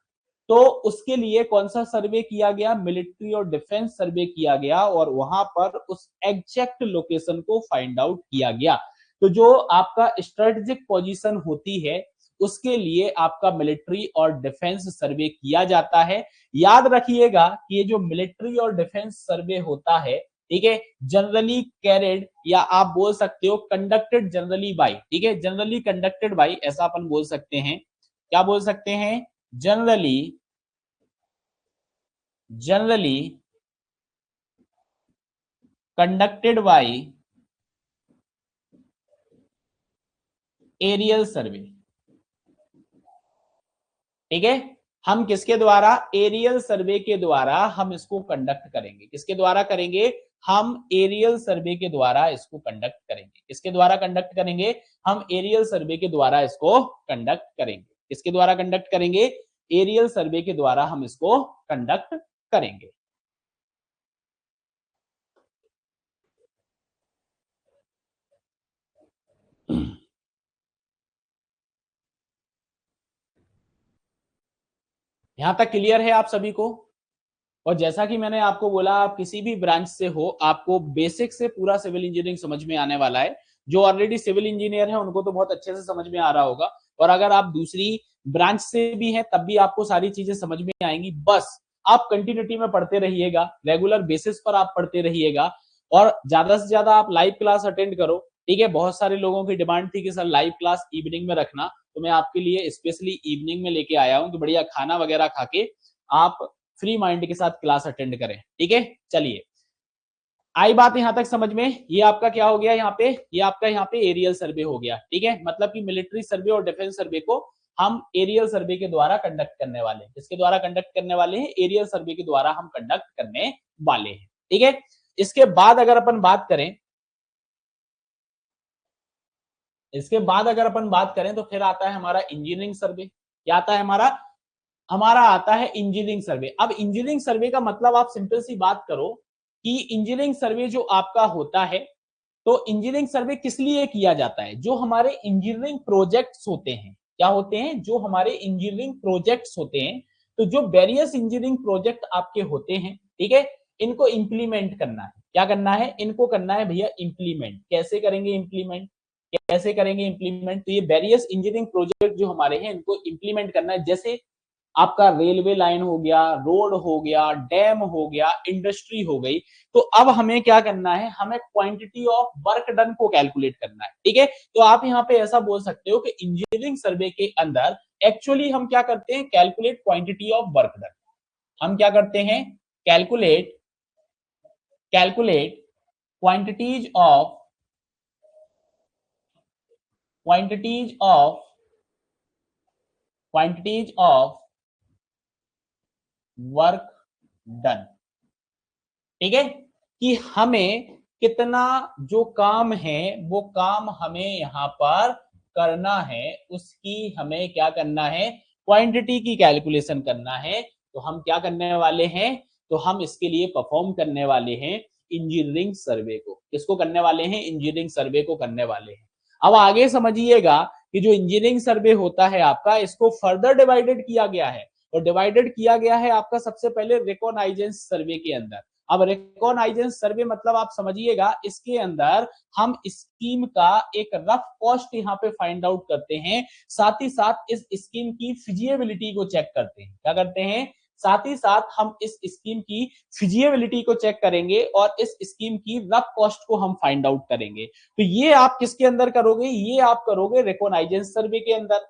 तो उसके लिए कौन सा सर्वे किया गया, मिलिट्री और डिफेंस सर्वे किया गया, और वहां पर उस एग्जैक्ट लोकेशन को फाइंड आउट किया गया। तो जो आपका स्ट्रेटेजिक पोजीशन होती है, उसके लिए आपका मिलिट्री और डिफेंस सर्वे किया जाता है। याद रखिएगा कि ये जो मिलिट्री और डिफेंस सर्वे होता है, ठीक है, जनरली कैरिड या आप बोल सकते हो कंडक्टेड जनरली बाई, ठीक है, जनरली कंडक्टेड बाई ऐसा अपन बोल सकते हैं, क्या बोल सकते हैं, generally generally conducted by aerial survey, ठीक है, हम किसके द्वारा, एरियल सर्वे के द्वारा हम इसको कंडक्ट करेंगे, किसके द्वारा करेंगे, हम एरियल सर्वे के द्वारा इसको कंडक्ट करेंगे, किसके द्वारा कंडक्ट करेंगे, हम एरियल सर्वे के द्वारा इसको कंडक्ट करेंगे, किसके द्वारा कंडक्ट करेंगे, एरियल सर्वे के द्वारा हम इसको कंडक्ट करेंगे। यहां तक क्लियर है आप सभी को। और जैसा कि मैंने आपको बोला, आप किसी भी ब्रांच से हो, आपको बेसिक से पूरा सिविल इंजीनियरिंग समझ में आने वाला है। जो ऑलरेडी सिविल इंजीनियर है उनको तो बहुत अच्छे से समझ में आ रहा होगा, और अगर आप दूसरी ब्रांच से भी हैं तब भी आपको सारी चीजें समझ में आएंगी। बस आप कंटिन्यूटी में पढ़ते रहिएगा, रेगुलर बेसिस पर आप पढ़ते रहिएगा, और ज्यादा से ज्यादा आप लाइव क्लास अटेंड करो, ठीक है। बहुत सारे लोगों की डिमांड थी कि सर लाइव क्लास इवनिंग में रखना, तो मैं आपके लिए स्पेशली इवनिंग में लेके आया हूं कि बढ़िया खाना वगैरह खा के आप फ्री माइंड के साथ क्लास अटेंड करें, ठीक है। चलिए, आई बात यहां तक समझ में। ये आपका क्या हो गया यहाँ पे, ये आपका यहाँ पे एरियल सर्वे हो गया, ठीक है। मतलब कि मिलिट्री सर्वे और डिफेंस सर्वे को हम एरियल सर्वे के द्वारा कंडक्ट करने वाले हैं, किसके द्वारा कंडक्ट करने वाले हैं, एरियल सर्वे के द्वारा हम कंडक्ट करने वाले हैं, ठीक है। इसके बाद अगर अपन बात करें, इसके बाद अगर अपन बात करें तो फिर आता है हमारा इंजीनियरिंग सर्वे। क्या आता है हमारा, हमारा आता है इंजीनियरिंग सर्वे। अब इंजीनियरिंग सर्वे का मतलब आप सिंपल सी बात करो कि इंजीनियरिंग सर्वे जो आपका होता है, तो इंजीनियरिंग सर्वे किस लिए किया जाता है, जो हमारे इंजीनियरिंग प्रोजेक्ट्स होते हैं, क्या होते हैं, जो हमारे इंजीनियरिंग प्रोजेक्ट्स होते हैं, तो जो वेरियस इंजीनियरिंग प्रोजेक्ट आपके होते हैं, ठीक है, इनको इंप्लीमेंट करना है, क्या करना है, इनको करना है भैया इंप्लीमेंट। कैसे करेंगे इंप्लीमेंट, कैसे करेंगे इंप्लीमेंट, तो ये वेरियस इंजीनियरिंग प्रोजेक्ट जो हमारे हैं इनको इंप्लीमेंट करना है। जैसे आपका रेलवे लाइन हो गया, रोड हो गया, डैम हो गया, इंडस्ट्री हो गई, तो अब हमें क्या करना है, हमें क्वांटिटी ऑफ वर्क डन को कैलकुलेट करना है, ठीक है। तो आप यहाँ पे ऐसा बोल सकते हो कि इंजीनियरिंग सर्वे के अंदर एक्चुअली हम क्या करते हैं, calculate quantity of work done. हम क्या करते हैं, calculate calculate quantities of quantities of quantities of work done, ठीक है, कि हमें कितना जो काम है वो काम हमें यहाँ पर करना है, उसकी हमें क्या करना है, क्वांटिटी की कैलकुलेशन करना है। तो हम क्या करने वाले हैं, तो हम इसके लिए परफॉर्म करने वाले हैं इंजीनियरिंग सर्वे को। किसको करने वाले हैं, इंजीनियरिंग सर्वे को करने वाले हैं। अब आगे समझिएगा कि जो इंजीनियरिंग सर्वे होता है आपका, इसको फर्दर डिवाइडेड किया गया है, और डिवाइडेड किया गया है आपका सबसे पहले रिकॉग्नाइजेंस सर्वे के अंदर। अब रिकॉग्नाइजेंस सर्वे मतलब आप समझिएगा, इसके अंदर हम स्कीम का एक रफ कॉस्ट यहाँ पे फाइंड आउट करते हैं, साथ ही साथ इस स्कीम की फिजिबिलिटी को चेक करते हैं। क्या करते हैं, साथ ही साथ हम इस स्कीम की फिजिबिलिटी को चेक करेंगे और इस स्कीम की रफ कॉस्ट को हम फाइंड आउट करेंगे। तो ये आप किसके अंदर करोगे, ये आप करोगे रिकॉग्नाइजेंस सर्वे के अंदर।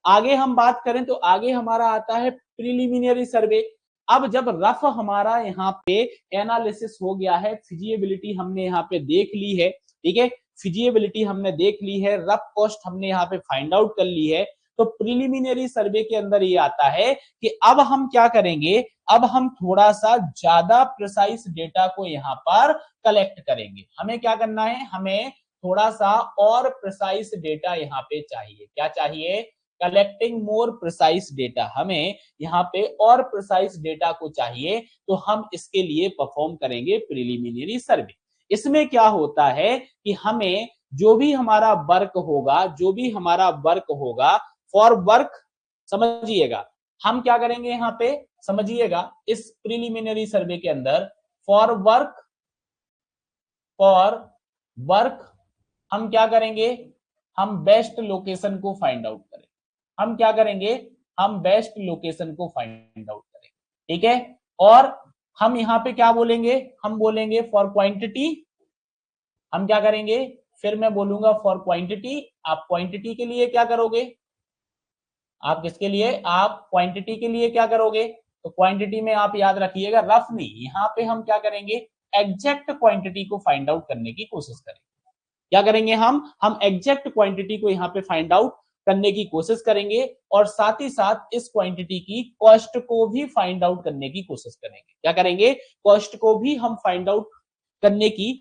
आगे हम बात करें तो आगे हमारा आता है प्रिलिमिनरी सर्वे। अब जब रफ हमारा यहाँ पे एनालिसिस हो गया है, फिजिबिलिटी हमने यहाँ पे देख ली है, ठीक है, फिजिबिलिटी हमने देख ली है, रफ कॉस्ट हमने यहाँ पे फाइंड आउट कर ली है, तो प्रिलिमिनरी सर्वे के अंदर ये आता है कि अब हम क्या करेंगे, अब हम थोड़ा सा ज्यादा प्रिसाइज डेटा को यहाँ पर कलेक्ट करेंगे। हमें क्या करना है, हमें थोड़ा सा और प्रिसाइज डेटा यहाँ पे चाहिए। क्या चाहिए, कलेक्टिंग मोर प्रिसाइज डेटा, हमें यहाँ पे और प्रिसाइज डेटा को चाहिए, तो हम इसके लिए परफॉर्म करेंगे प्रिलिमिनरी सर्वे। इसमें क्या होता है कि हमें जो भी हमारा वर्क होगा, जो भी हमारा वर्क होगा, फॉर वर्क, समझिएगा हम क्या करेंगे यहाँ पे, समझिएगा इस प्रिलिमिनरी सर्वे के अंदर फॉर वर्क हम क्या करेंगे, हम बेस्ट लोकेशन को फाइंड आउट करेंगे। हम क्या करेंगे, हम बेस्ट लोकेशन को फाइंड आउट करेंगे, ठीक है। और हम यहाँ पे क्या बोलेंगे, हम बोलेंगे फॉर क्वांटिटी, हम क्या करेंगे, फिर मैं बोलूंगा फॉर क्वांटिटी, आप क्वांटिटी के लिए क्या करोगे, आप किसके लिए, आप क्वांटिटी के लिए क्या करोगे, तो क्वांटिटी में आप याद रखिएगा रफली यहाँ पे हम क्या करेंगे, एग्जैक्ट क्वांटिटी को फाइंड आउट करने की कोशिश करेंगे। क्या करेंगे, हम एग्जैक्ट क्वांटिटी को यहाँ पे फाइंड आउट करने की कोशिश करेंगे और साथ ही साथ इस क्वांटिटी की कॉस्ट को भी फाइंड आउट करने की कोशिश करेंगे। क्या करेंगे, कॉस्ट को भी हम फाइंड आउट करने की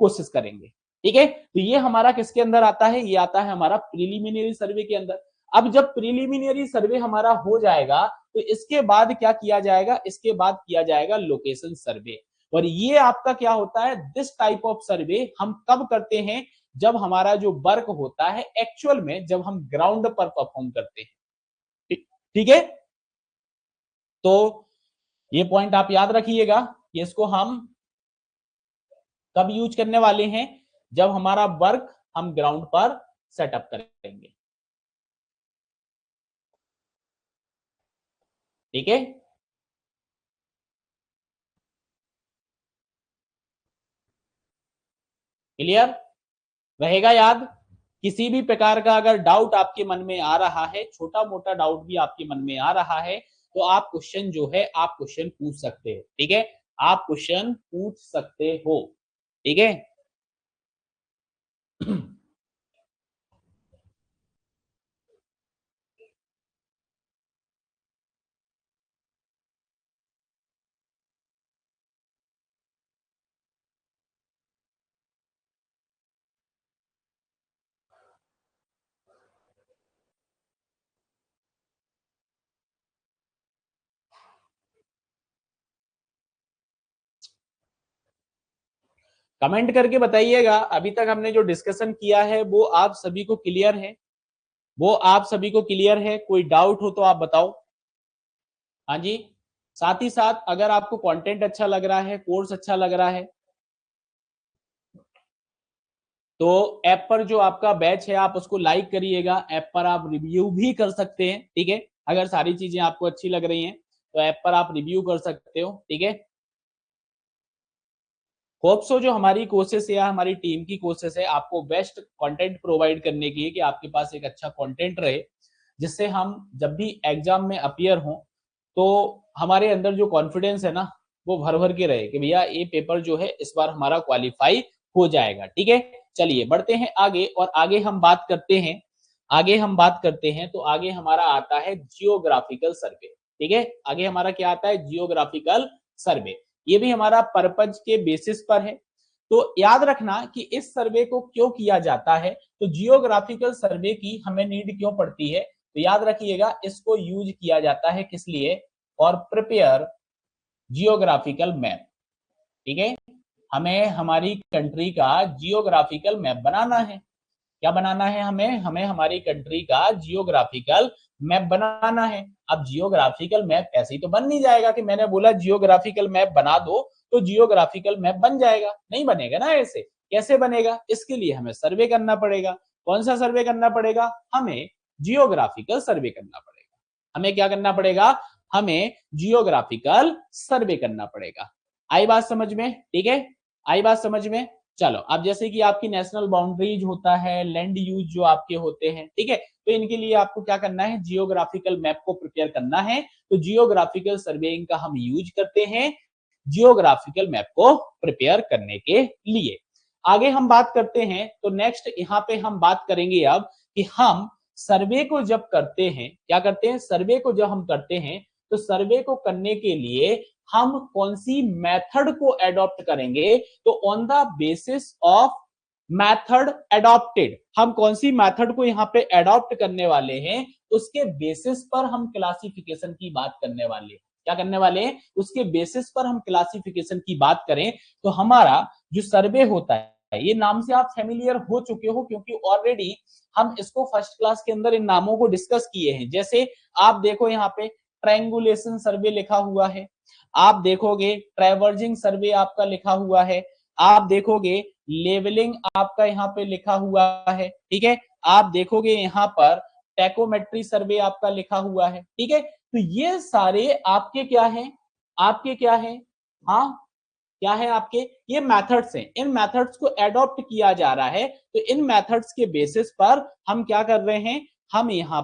कोशिश करेंगे। ठीक है, तो ये हमारा किसके अंदर आता है, ये आता है हमारा प्रिलिमिनरी सर्वे के अंदर। अब जब प्रिलिमिनरी सर्वे हमारा हो जाएगा तो इसके बाद क्या किया जाएगा, इसके बाद किया जाएगा लोकेशन सर्वे। और ये आपका क्या होता है, दिस टाइप ऑफ सर्वे हम कब करते हैं, जब हमारा जो वर्क होता है एक्चुअल में जब हम ग्राउंड पर परफॉर्म करते हैं। ठीक है, तो ये पॉइंट आप याद रखिएगा कि इसको हम कब यूज करने वाले हैं, जब हमारा वर्क हम ग्राउंड पर सेटअप करेंगे। ठीक है, क्लियर रहेगा याद। किसी भी प्रकार का अगर डाउट आपके मन में आ रहा है, छोटा मोटा डाउट भी आपके मन में आ रहा है, तो आप क्वेश्चन जो है आप क्वेश्चन पूछ सकते हो। ठीक है, आप क्वेश्चन पूछ सकते हो। ठीक है, कमेंट करके बताइएगा अभी तक हमने जो डिस्कशन किया है वो आप सभी को क्लियर है, वो आप सभी को क्लियर है, कोई डाउट हो तो आप बताओ। हाँ जी, साथ ही साथ अगर आपको कंटेंट अच्छा लग रहा है, कोर्स अच्छा लग रहा है, तो ऐप पर जो आपका बैच है आप उसको लाइक करिएगा। ऐप पर आप रिव्यू भी कर सकते हैं। ठीक है, अगर सारी चीजें आपको अच्छी लग रही हैं तो ऐप पर आप रिव्यू कर सकते हो। ठीक है, होप सो जो हमारी कोशिश या हमारी टीम की कोशिश है आपको बेस्ट कंटेंट प्रोवाइड करने की है कि आपके पास एक अच्छा कंटेंट रहे, जिससे हम जब भी एग्जाम में अपीयर हों तो हमारे अंदर जो कॉन्फिडेंस है ना वो भर भर के रहे कि भैया ये पेपर जो है इस बार हमारा क्वालिफाई हो जाएगा। ठीक है, चलिए बढ़ते हैं आगे और आगे हम बात करते हैं, आगे हम बात करते हैं तो आगे हमारा आता है जियोग्राफिकल सर्वे। ठीक है, आगे हमारा क्या आता है, जियोग्राफिकल सर्वे। ये भी हमारा पर्पज के बेसिस पर है। तो याद रखना कि इस सर्वे को क्यों किया जाता है, तो जियोग्राफिकल सर्वे की हमें नीड क्यों पड़ती है, तो याद रखिएगा इसको यूज किया जाता है किस लिए, और प्रिपेयर जियोग्राफिकल मैप। ठीक है, हमें हमारी कंट्री का जियोग्राफिकल मैप बनाना है। क्या बनाना है हमें, हमें हमारी कंट्री का जियोग्राफिकल मैप बनाना है। अब जियोग्राफिकल मैप ऐसे ही तो बन नहीं जाएगा कि मैंने बोला जियोग्राफिकल मैप बना दो तो जियोग्राफिकल मैप बन जाएगा, नहीं बनेगा ना। ऐसे कैसे बनेगा, इसके लिए हमें सर्वे करना पड़ेगा। कौन सा सर्वे करना पड़ेगा, हमें जियोग्राफिकल सर्वे करना पड़ेगा। हमें क्या करना पड़ेगा, हमें जियोग्राफिकल सर्वे करना पड़ेगा। आई बात समझ में, ठीक है, आई बात समझ में। चलो, अब जैसे कि आपकी नेशनल बाउंड्रीज होता है, लैंड यूज जो आपके होते हैं, ठीक है, तो इनके लिए आपको क्या करना है, जियोग्राफिकल मैप को प्रिपेयर करना है। तो जियोग्राफिकल सर्वेइंग का हम यूज करते हैं जियोग्राफिकल मैप को प्रिपेयर करने के लिए। आगे हम बात करते हैं तो नेक्स्ट यहाँ पे हम बात करेंगे अब कि हम सर्वे को जब करते हैं, क्या करते हैं, सर्वे को जब हम करते हैं तो सर्वे को करने के लिए हम कौन सी मेथड को एडॉप्ट करेंगे, तो on the basis of method adopted, हम कौन सी मेथड को यहाँ पे एडॉप्ट करने वाले हैं उसके बेसिस पर हम क्लासिफिकेशन की बात करने वाले हैं। क्या करने वाले हैं, उसके बेसिस पर हम क्लासिफिकेशन की बात करें तो हमारा जो सर्वे होता है, ये नाम से आप फेमिलियर हो चुके हो क्योंकि ऑलरेडी हम इसको फर्स्ट क्लास के अंदर इन नामों को डिस्कस किए हैं। जैसे आप देखो यहाँ पे ट्रायंगुलेशन सर्वे लिखा हुआ है, आप देखोगे ट्रैवर्जिंग सर्वे आपका लिखा हुआ है, आप देखोगे लेवलिंग आपका यहाँ पे लिखा हुआ है। ठीक है, आप देखोगे यहाँ पर टैकोमेट्री सर्वे आपका लिखा हुआ है। ठीक है, तो ये सारे आपके क्या है, आपके क्या है, हाँ, क्या है आपके ये मेथड्स हैं, इन मेथड्स को एडॉप्ट किया जा रहा है। तो इन मेथड्स के बेसिस पर हम क्या कर रहे हैं, हम यहाँ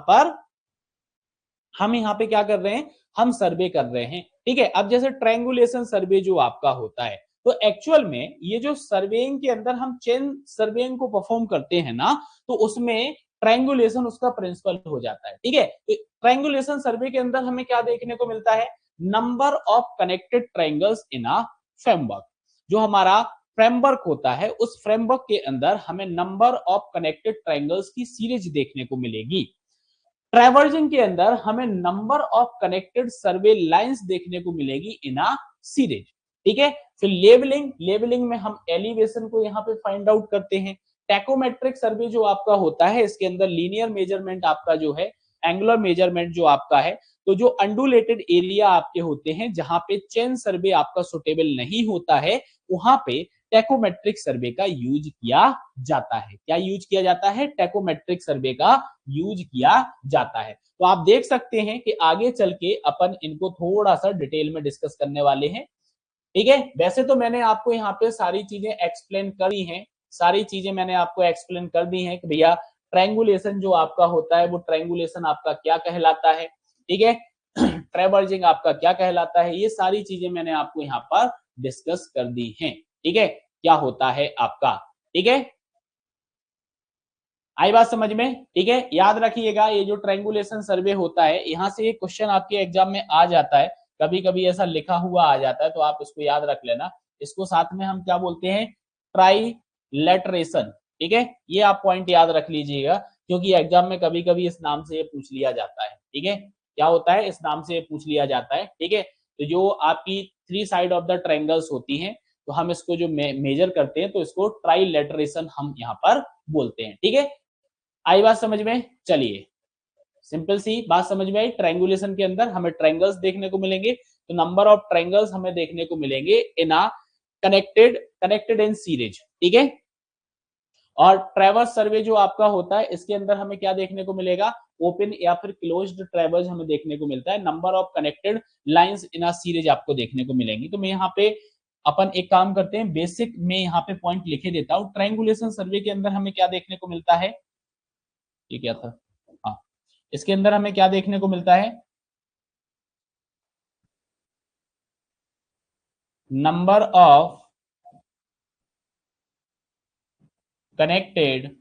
पे क्या कर रहे हैं, हम सर्वे कर रहे हैं। ठीक है, अब जैसे ट्रायंगुलेशन सर्वे जो आपका होता है, तो एक्चुअल में ये जो सर्वेइंग के अंदर हम चेन सर्वेइंग को परफॉर्म करते हैं ना, तो उसमें ट्रायंगुलेशन उसका प्रिंसिपल हो जाता है। ठीक है, तो ट्रायंगुलेशन सर्वे के अंदर हमें क्या देखने को मिलता है, number of connected triangles in a framework. जो हमारा फ्रेमवर्क होता है, उस फ्रेमवर्क के अंदर हमें नंबर ऑफ कनेक्टेड ट्रायंगल्स की सीरीज देखने को मिलेगी। ट्रैवर्जिंग के अंदर हमें number of connected survey lines देखने को मिलेगी इन अ सीरीज। ठीक है, फिर लेवलिंग, लेवलिंग में हम एलिवेशन को यहाँ पे फाइंड आउट करते हैं। टैकोमेट्रिक सर्वे जो आपका होता है, इसके अंदर लीनियर मेजरमेंट आपका जो है, एंगुलर मेजरमेंट जो आपका है, तो जो अंडुलेटेड एरिया आपके होते हैं, जहां पे चेन सर्वे आपका सुटेबल नहीं होता है, वहां पे टैकोमेट्रिक सर्वे का यूज किया जाता है। क्या यूज किया जाता है, टैकोमेट्रिक सर्वे का यूज किया जाता है। तो आप देख सकते हैं कि आगे चल के अपन इनको थोड़ा सा डिटेल में डिस्कस करने वाले हैं। ठीक है, वैसे तो मैंने आपको यहाँ पे सारी चीजें एक्सप्लेन कर दी हैं, सारी चीजें मैंने आपको एक्सप्लेन कर दी हैं कि भैया ट्रायंगुलेशन जो आपका होता है, वो ट्रायंगुलेशन आपका क्या कहलाता है। ठीक है, ट्रैवर्जिंग आपका क्या कहलाता है, ये सारी चीजें मैंने आपको यहाँ पर डिस्कस कर दी हैं। ठीक है, क्या होता है आपका। ठीक है, आई बात समझ में। ठीक है, याद रखिएगा ये जो ट्रायंगुलेशन सर्वे होता है, यहाँ से एक क्वेश्चन आपके एग्जाम में आ जाता है, कभी कभी ऐसा लिखा हुआ आ जाता है, तो आप इसको याद रख लेना। इसको साथ में हम क्या बोलते हैं, ट्राइलेटरेशन। ठीक है, ये आप पॉइंट याद रख लीजिएगा, क्योंकि एग्जाम में कभी कभी इस नाम से पूछ लिया जाता है। ठीक है, क्या होता है, इस नाम से पूछ लिया जाता है। ठीक है, तो जो आपकी three side of the triangles होती हैं, तो हम इसको जो मेजर करते हैं, तो इसको ट्राइलेटरेशन हम यहाँ पर बोलते हैं। ठीक है, आई बात समझ में। चलिए, सिंपल सी बात समझ में आई। ट्रायंगुलेशन के अंदर हमें ट्रायंगल्स देखने को मिलेंगे, तो नंबर ऑफ ट्रायंगल्स हमें देखने को मिलेंगे इन आ कनेक्टेड इन सीरीज। ठीक है, और ट्रैवर्स सर्वे जो आपका होता है, इसके अंदर हमें क्या देखने को मिलेगा, ओपन या फिर क्लोज्ड ट्रैवर्स हमें देखने को मिलता है। Number of connected lines in a series आपको देखने को मिलेंगी। तो मैं यहाँ पे अपन एक काम करते हैं, बेसिक में यहाँ पे पॉइंट लिखे देता हूँ। ट्रायंगुलेशन सर्वे के अंदर हमें क्या देखने को मिलता है, ये क्या था, हाँ, इसके अंदर हमें क्या देखने को मिलता है, number of connected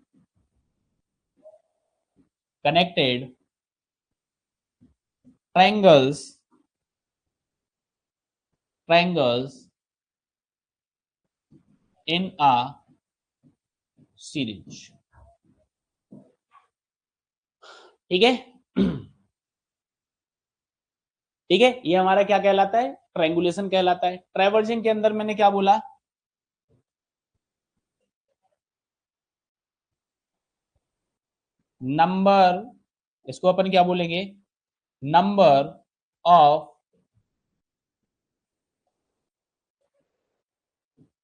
triangles in a series. ठीक है, ठीक है, ये हमारा क्या कहलाता है, ट्रायंगुलेशन कहलाता है। ट्रैवर्जिंग के अंदर मैंने क्या बोला, नंबर, इसको अपन क्या बोलेंगे, number of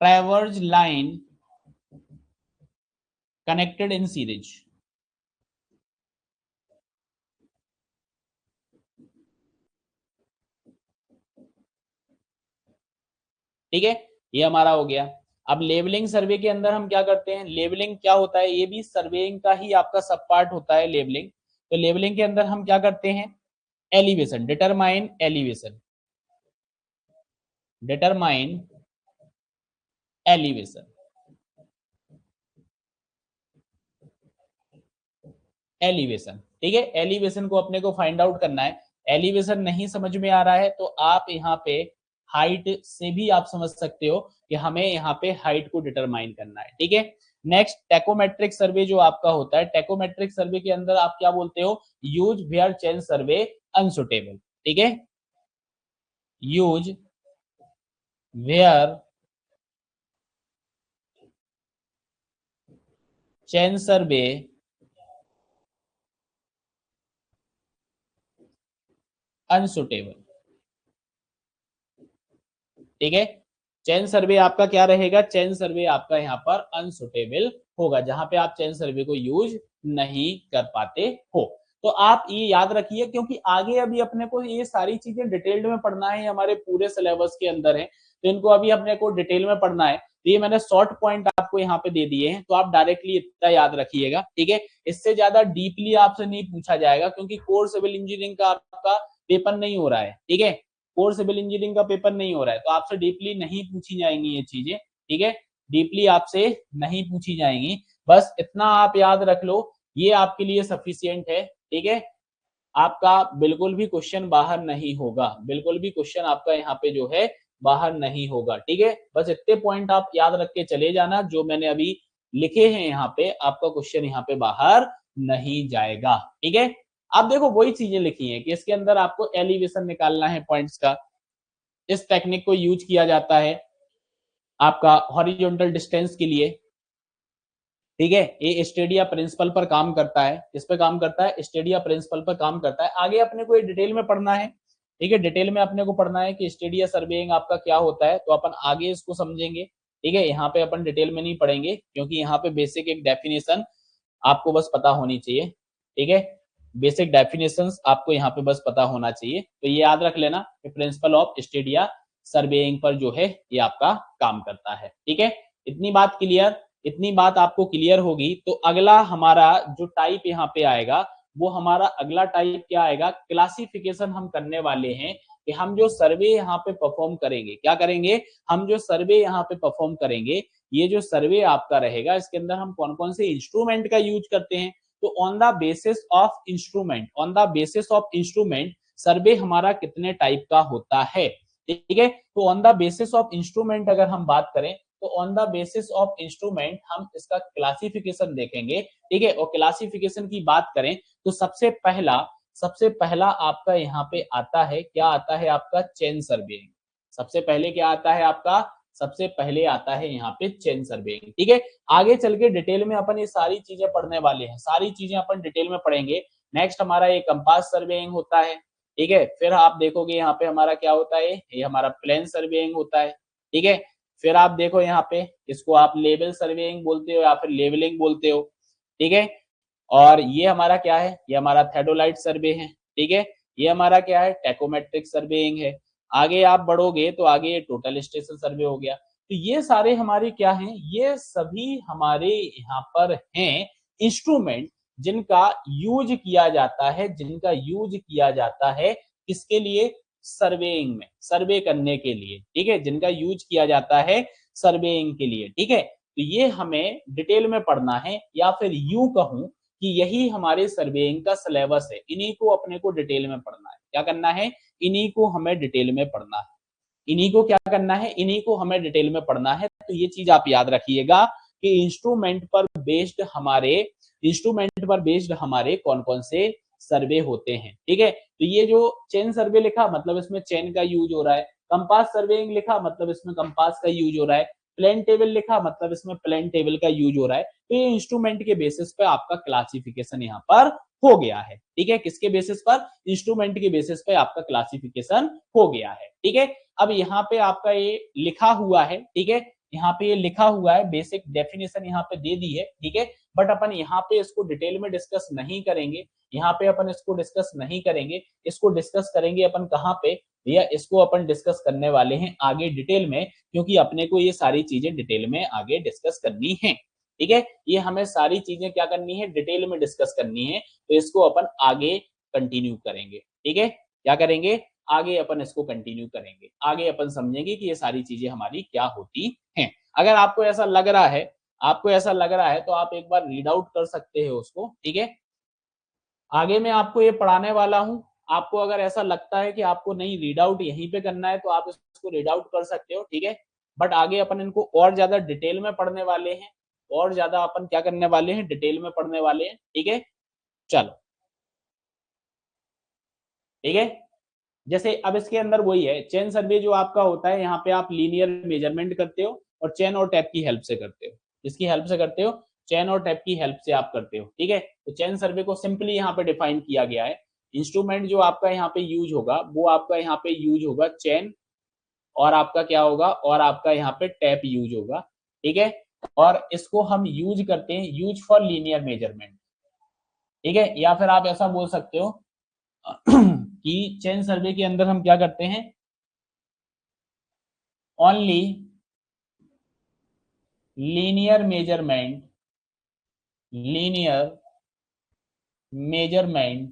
traverse line connected in series. ठीक है, ये हमारा हो गया। अब लेवलिंग सर्वे के अंदर हम क्या करते हैं, लेवलिंग क्या होता है, ये भी सर्वेइंग का ही आपका सब पार्ट होता है लेवलिंग। तो लेवलिंग के अंदर हम क्या करते हैं, elevation, determine elevation, determine elevation, elevation. ठीक है, एलिवेशन को अपने को फाइंड आउट करना है। एलिवेशन नहीं समझ में आ रहा है, तो आप यहाँ पे हाइट से भी आप समझ सकते हो कि हमें यहाँ पे हाइट को डिटरमाइन करना है। ठीक है, नेक्स्ट टैकोमेट्रिक सर्वे जो आपका होता है, टैकोमेट्रिक सर्वे के अंदर आप क्या बोलते हो, use where chain survey unsuitable. ठीक है, use where chain survey unsuitable. ठीक है, चेन सर्वे आपका क्या रहेगा, चेन सर्वे आपका यहाँ पर अनसुटेबल होगा, जहां पे आप चेन सर्वे को यूज नहीं कर पाते हो। तो आप ये याद रखिए, क्योंकि आगे अभी अपने को ये सारी चीजें डिटेल्ड में पढ़ना है, हमारे पूरे सिलेबस के अंदर है। तो इनको अभी अपने को डिटेल में पढ़ना है, तो ये मैंने शॉर्ट पॉइंट आपको यहाँ पे दे दिए हैं, तो आप डायरेक्टली इतना याद रखिएगा, ठीक है। इससे ज्यादा डीपली आपसे नहीं पूछा जाएगा, क्योंकि कोर सिविल इंजीनियरिंग का आपका पेपर नहीं हो रहा है, ठीक है, कोर सिविल इंजीनियरिंग का पेपर नहीं हो रहा है, तो आपसे डीपली नहीं पूछी जाएंगी ये चीजें, ठीक है, डीपली आपसे नहीं पूछी जाएंगी। बस इतना आप याद रख लो, ये आपके लिए सफिशियंट है, ठीक है। आपका बिल्कुल भी क्वेश्चन बाहर नहीं होगा, बिल्कुल भी क्वेश्चन आपका यहाँ पे जो है बाहर नहीं होगा, ठीक है। बस इतने पॉइंट आप याद रख के चले जाना, जो मैंने अभी लिखे हैं यहाँ पे, आपका क्वेश्चन यहाँ पे बाहर नहीं जाएगा, ठीक है। आप देखो वही चीजें लिखी हैं कि इसके अंदर आपको एलिवेशन निकालना है पॉइंट्स का, इस टेक्निक को यूज किया जाता है आपका हॉरिजॉन्टल डिस्टेंस के लिए, ठीक है। ये स्टेडिया प्रिंसिपल पर काम करता है, किस पे काम करता है, स्टेडिया प्रिंसिपल पर काम करता है। आगे अपने को ये डिटेल में पढ़ना है, ठीक है, डिटेल में अपने को पढ़ना है कि स्टेडिया सर्वेइंग आपका क्या होता है, तो अपन आगे इसको समझेंगे, ठीक है। यहाँ पे अपन डिटेल में नहीं पढ़ेंगे, क्योंकि यहाँ पे बेसिक एक डेफिनेशन आपको बस पता होनी चाहिए, ठीक है, बेसिक डेफिनेशंस आपको यहाँ पे बस पता होना चाहिए। तो ये याद रख लेना कि प्रिंसिपल ऑफ स्टेडिया सर्वेइंग पर जो है ये आपका काम करता है, ठीक है। इतनी बात क्लियर, इतनी बात आपको क्लियर होगी, तो अगला हमारा जो टाइप यहाँ पे आएगा, वो हमारा अगला टाइप क्या आएगा, क्लासिफिकेशन हम करने वाले हैं कि हम जो सर्वे यहाँ पे परफॉर्म करेंगे, क्या करेंगे, हम जो सर्वे यहाँ पे परफॉर्म करेंगे, ये जो सर्वे आपका रहेगा, इसके अंदर हम कौन कौन से इंस्ट्रूमेंट का यूज करते हैं, तो on the basis of instrument, on the basis of instrument survey हमारा कितने टाइप का होता है, ठीक है। तो on the basis of instrument अगर हम बात करें, तो on the basis of instrument हम इसका क्लासिफिकेशन देखेंगे, ठीक है। और क्लासिफिकेशन की बात करें तो सबसे पहला आपका यहाँ पे आता है, क्या आता है आपका, चेन सर्वेइंग। सबसे पहले क्या आता है आपका, सबसे पहले आता है यहाँ पे चेन सर्वेइंग, ठीक है। आगे चल के डिटेल में अपन ये सारी चीजें पढ़ने वाले हैं, सारी चीजें अपन डिटेल में पढ़ेंगे। नेक्स्ट हमारा ये कंपास सर्वेइंग होता है, ठीक है। फिर आप देखोगे यहाँ पे हमारा क्या होता है, ये हमारा प्लेन सर्वेइंग होता है, ठीक है। फिर आप देखो यहाँ पे, इसको आप लेवल सर्वेइंग बोलते हो या फिर लेवलिंग बोलते हो, ठीक है। और ये हमारा क्या है, ये हमारा थेडोलाइट सर्वे है, ठीक है। ये हमारा क्या है, टेकोमेट्रिक सर्वेइंग है। आगे आप बढ़ोगे तो आगे ये टोटल स्टेशन सर्वे हो गया। तो ये सारे हमारे क्या हैं, ये सभी हमारे यहाँ पर हैं इंस्ट्रूमेंट, जिनका यूज किया जाता है, जिनका यूज किया जाता है किसके लिए, सर्वेइंग में, सर्वे करने के लिए, ठीक है, जिनका यूज किया जाता है सर्वेइंग के लिए, ठीक है। तो ये हमें डिटेल में पढ़ना है, या फिर यूं कहूं कि यही हमारे सर्वेइंग का सिलेबस है, इन्हीं को अपने को डिटेल में पढ़ना है। क्या करना है, इन्हीं को हमें डिटेल में पढ़ना है, इन्हीं को क्या करना है, इन्हीं को हमें डिटेल में पढ़ना है। तो ये चीज आप याद रखिएगा कि इंस्ट्रूमेंट पर बेस्ड हमारे कौन कौन से सर्वे होते हैं, ठीक है। तो ये जो चेन सर्वे लिखा, मतलब इसमें चेन का यूज हो रहा है। कंपास सर्वेइंग लिखा, मतलब इसमें कंपास का यूज हो रहा है। प्लेन टेबल लिखा, मतलब इसमें प्लेन टेबल का यूज हो रहा है। तो ये इंस्ट्रूमेंट के बेसिस पे आपका क्लासिफिकेशन यहाँ पर हो गया है, ठीक है। किसके बेसिस पर, इंस्ट्रूमेंट के बेसिस पे आपका क्लासिफिकेशन हो गया है, ठीक है। अब यहाँ पे आपका ये लिखा हुआ है, ठीक है, यहाँ पे ये लिखा हुआ है, बेसिक डेफिनेशन यहाँ पे दे दी है, ठीक है। बट अपन यहाँ पे इसको डिटेल में डिस्कस नहीं करेंगे, यहाँ पे अपन इसको डिस्कस नहीं करेंगे। इसको डिस्कस करेंगे अपन कहाँ पे, भैया इसको अपन डिस्कस करने वाले हैं आगे डिटेल में, क्योंकि अपने को ये सारी चीजें डिटेल में आगे डिस्कस करनी है, ठीक है। ये हमें सारी चीजें क्या करनी है, डिटेल में डिस्कस करनी है। तो इसको अपन आगे कंटिन्यू करेंगे, ठीक है। क्या करेंगे, आगे अपन इसको कंटिन्यू करेंगे, आगे अपन समझेंगे कि ये सारी चीजें हमारी क्या होती हैं। अगर आपको ऐसा लग रहा है, आपको ऐसा लग रहा है, तो आप एक बार रीड आउट कर सकते हो उसको, ठीक है। आगे मैं आपको ये पढ़ाने वाला हूँ, आपको अगर ऐसा लगता है कि आपको नहीं रीड आउट यहीं पे करना है, तो आप इसको रीड आउट कर सकते हो, ठीक है। बट आगे अपन इनको और ज्यादा डिटेल में पढ़ने वाले हैं, और ज्यादा अपन क्या करने वाले हैं, डिटेल में पढ़ने वाले हैं, ठीक है। चलो, ठीक है। जैसे अब इसके अंदर वही है, चेन सर्वे जो आपका होता है, यहाँ पे आप लीनियर मेजरमेंट करते हो और चेन और टैप की हेल्प से करते हो। इसकी हेल्प से करते हो, चेन और टैप की हेल्प से आप करते हो, ठीक है। तो चेन सर्वे को सिंपली यहाँ पे डिफाइन किया गया है। इंस्ट्रूमेंट जो आपका यहाँ पे यूज होगा, वो आपका यहाँ पे यूज होगा चेन, और आपका क्या होगा, और आपका यहाँ पे टैप यूज होगा, ठीक है। और इसको हम यूज करते हैं, यूज फॉर लीनियर मेजरमेंट, ठीक है। या फिर आप ऐसा बोल सकते हो कि चेन सर्वे के अंदर हम क्या करते हैं, only linear measurement, linear measurement,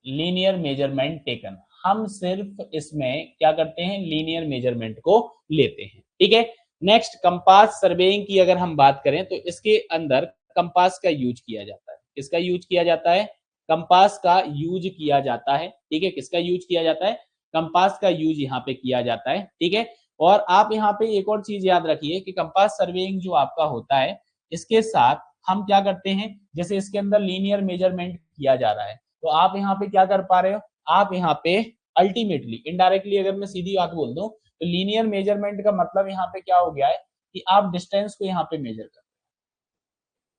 linear measurement taken. हम सिर्फ इसमें क्या करते हैं, लीनियर मेजरमेंट को लेते हैं। ठीक है। नेक्स्ट, कंपास सर्वेइंग की अगर हम बात करें तो इसके अंदर कंपास का यूज किया जाता है। किसका यूज किया जाता है? कंपास का यूज किया जाता है। ठीक है, किसका यूज किया जाता है? कंपास का यूज यहाँ पे किया जाता है। ठीक है। और आप यहाँ पे एक और चीज याद रखिए कि कंपास सर्वेइंग जो आपका होता है, इसके साथ हम क्या करते हैं, जैसे इसके अंदर लीनियर मेजरमेंट किया जा रहा है, तो आप यहाँ पे क्या कर पा रहे हो, आप यहाँ पे अल्टीमेटली इनडायरेक्टली अगर मैं सीधी बात बोल दूं तो लीनियर मेजरमेंट का मतलब यहाँ पे क्या हो गया है कि आप डिस्टेंस को यहाँ पे मेजर कर,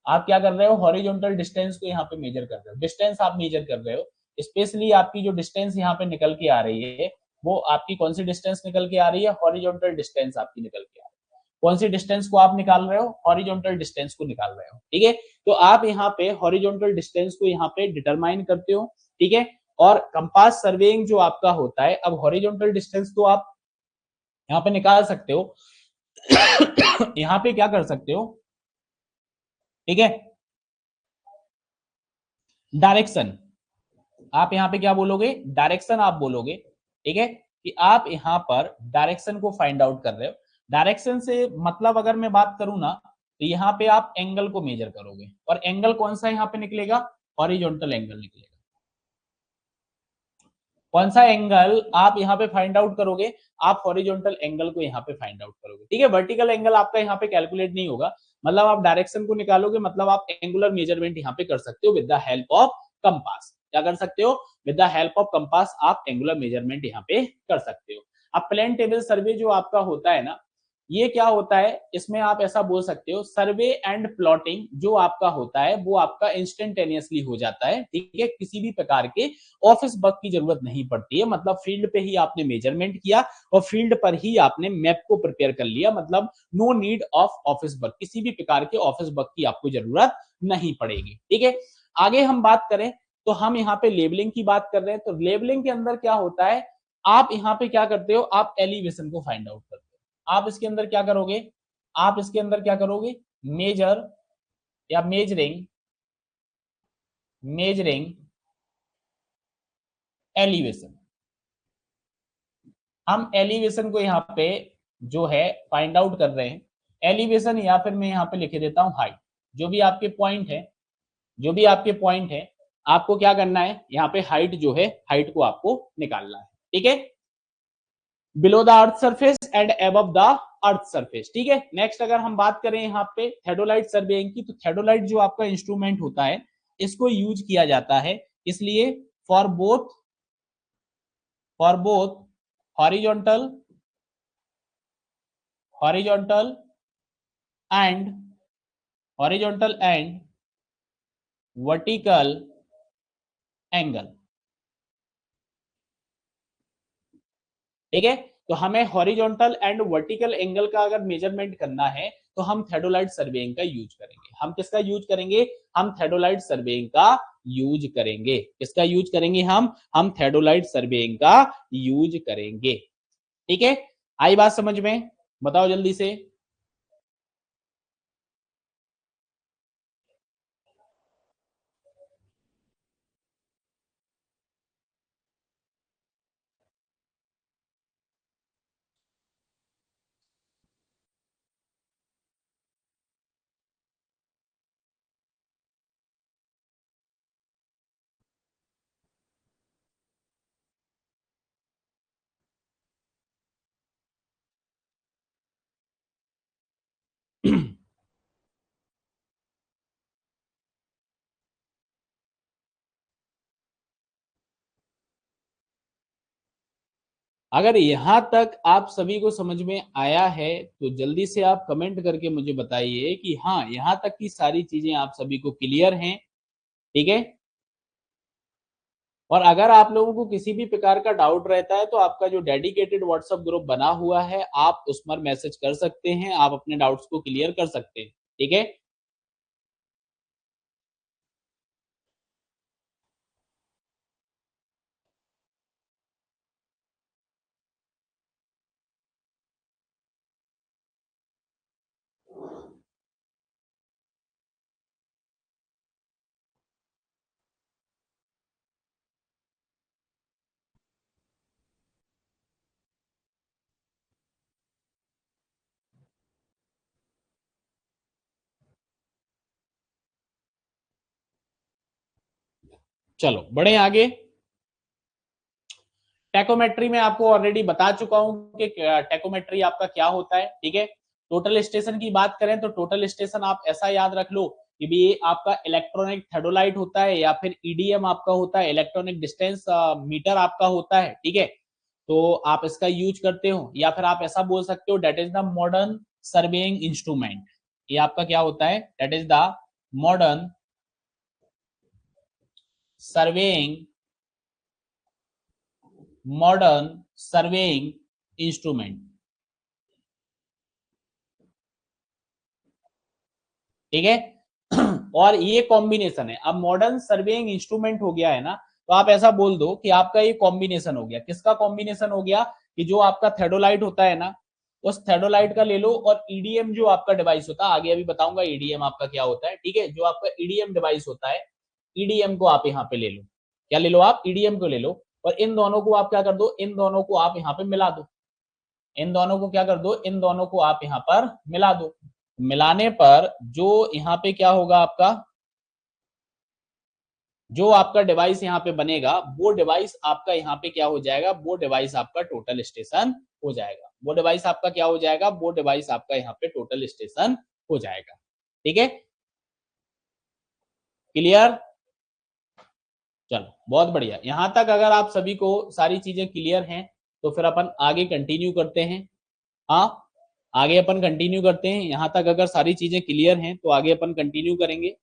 आप क्या कर रहे हो, हॉरिजॉन्टल डिस्टेंस को यहाँ पे मेजर कर रहे हो, डिस्टेंस आप मेजर कर रहे हो। स्पेशली आपकी जो डिस्टेंस यहाँ पे निकल के आ रही है, वो आपकी कौन सी डिस्टेंस निकल के आ रही है? हॉरिजॉन्टल डिस्टेंस आपकी निकल के आ रही है। कौन सी डिस्टेंस को आप निकाल रहे हो? हॉरिजॉन्टल डिस्टेंस को निकाल रहे हो। ठीक है। तो आप यहाँ पे हॉरिजॉन्टल डिस्टेंस को यहाँ पे डिटरमाइन करते हो। ठीक है। और कंपास सर्वेइंग जो आपका होता है, अब हॉरिजॉन्टल डिस्टेंस तो आप यहाँ पे निकाल सकते हो यहाँ पे क्या कर सकते हो? ठीक है, डायरेक्शन, आप यहाँ पे क्या बोलोगे? डायरेक्शन आप बोलोगे। ठीक है, कि आप यहाँ पर डायरेक्शन को फाइंड आउट कर रहे हो। डायरेक्शन से मतलब अगर मैं बात करूं ना, तो यहाँ पे आप एंगल को मेजर करोगे, और एंगल कौन सा यहाँ पे निकलेगा? हॉरिजॉन्टल एंगल निकलेगा। कौन सा एंगल आप यहाँ पे फाइंड आउट करोगे? आप हॉरिजॉन्टल एंगल को यहाँ पे फाइंड आउट करोगे। ठीक है, वर्टिकल एंगल आपका यहाँ पे कैलकुलेट नहीं होगा, मतलब आप डायरेक्शन को निकालोगे, मतलब आप एंगुलर मेजरमेंट यहाँ पे कर सकते हो with the help of compass. क्या कर सकते हो? With the help of compass आप एंगुलर मेजरमेंट यहाँ पे कर सकते हो। अब प्लेन टेबल सर्वे जो आपका होता है ना, ये क्या होता है, इसमें आप ऐसा बोल सकते हो, सर्वे एंड प्लॉटिंग जो आपका होता है वो आपका इंस्टेंटेनियसली हो जाता है। ठीक है, किसी भी प्रकार के ऑफिस वर्क की जरूरत नहीं पड़ती है, मतलब फील्ड पे ही आपने मेजरमेंट किया और फील्ड पर ही आपने मैप को प्रिपेयर कर लिया, मतलब no need of office work, किसी भी प्रकार के ऑफिस वर्क की आपको जरूरत नहीं पड़ेगी। ठीक है, आगे हम बात करें तो हम यहाँ पे लेबलिंग की बात कर रहे हैं, तो लेबलिंग के अंदर क्या होता है, आप यहाँ पे क्या करते हो, आप एलिवेशन को फाइंड आउट करते हो। आप इसके अंदर क्या करोगे, आप इसके अंदर क्या करोगे, मेजर या मेजरिंग, मेजरिंग एलिवेशन। हम एलिवेशन को यहाँ पे जो है फाइंड आउट कर रहे हैं। एलिवेशन या फिर मैं यहाँ पे लिख देता हूँ हाइट। जो भी आपके पॉइंट है, जो भी आपके पॉइंट है, आपको क्या करना है, यहाँ पे हाइट जो है, हाइट को आपको निकालना है। ठीक है, below the earth surface and above the earth surface. ठीक है, नेक्स्ट अगर हम बात करें यहाँ पे थेडोलाइट सर्वेइंग की, तो थेडोलाइट जो आपका इंस्ट्रूमेंट होता है, इसको यूज किया जाता है इसलिए for both horizontal, horizontal and horizontal and vertical angle. ठीक है, तो हमें हॉरिजॉन्टल एंड वर्टिकल एंगल का अगर मेजरमेंट करना है तो हम थेडोलाइट सर्वेइंग का यूज करेंगे। हम किसका यूज करेंगे? हम थेडोलाइट सर्वेइंग का यूज करेंगे। किसका यूज करेंगे? हम थेडोलाइट सर्वेइंग का यूज करेंगे। ठीक है, आई बात समझ में? बताओ जल्दी से। अगर यहां तक आप सभी को समझ में आया है तो जल्दी से आप कमेंट करके मुझे बताइए कि हाँ, यहां तक की सारी चीजें आप सभी को क्लियर हैं। ठीक है, और अगर आप लोगों को किसी भी प्रकार का डाउट रहता है तो आपका जो डेडिकेटेड व्हाट्सएप ग्रुप बना हुआ है, आप उस पर मैसेज कर सकते हैं, आप अपने डाउट्स को क्लियर कर सकते हैं। ठीक है, चलो बढ़े आगे। टेकोमेट्री में आपको ऑलरेडी बता चुका हूं कि टेकोमेट्री आपका क्या होता है, ठीक है। टोटल स्टेशन की बात करें तो टोटल स्टेशन आप ऐसा याद रख लो कि भी आपका इलेक्ट्रॉनिक थर्डोलाइट होता है या फिर ईडीएम आपका होता है, इलेक्ट्रॉनिक डिस्टेंस मीटर आपका होता है, ठीक है। तो आप इसका यूज करते हो, या फिर आप ऐसा बोल सकते हो that is the modern surveying instrument. ये आपका क्या होता है, that is the modern surveying modern surveying instrument, ठीक है। और ये कॉम्बिनेशन है। अब मॉडर्न सर्वेइंग इंस्ट्रूमेंट हो गया है ना, तो आप ऐसा बोल दो कि आपका ये कॉम्बिनेशन हो गया। किसका कॉम्बिनेशन हो गया, कि जो आपका थेडोलाइट होता है ना, उस थेडोलाइट का ले लो, और ईडीएम जो आपका डिवाइस होता है, आगे अभी बताऊंगा ईडीएम आपका क्या होता है, ठीक है। जो आपका ईडीएम डिवाइस होता है, ईडीएम को आप यहाँ पे ले लो। क्या ले लो आप, ईडीएम को ले लो, और इन दोनों को आप क्या कर दो, इन दोनों को आप यहाँ पे मिला दो। इन दोनों को क्या कर दो, इन दोनों को आप यहाँ पर मिला दो। मिलाने पर जो यहाँ पे क्या होगा आपका, जो आपका डिवाइस यहाँ पे बनेगा, वो डिवाइस आपका यहाँ पे क्या हो जाएगा, वो डिवाइस आपका टोटल स्टेशन हो जाएगा। वो डिवाइस आपका क्या हो जाएगा, वो डिवाइस आपका यहाँ पे टोटल स्टेशन हो जाएगा, ठीक है। क्लियर, चलो बहुत बढ़िया। यहां तक अगर आप सभी को सारी चीजें क्लियर हैं तो फिर अपन आगे कंटिन्यू करते हैं। हाँ, आगे अपन कंटिन्यू करते हैं। यहां तक अगर सारी चीजें क्लियर हैं तो आगे अपन कंटिन्यू करेंगे।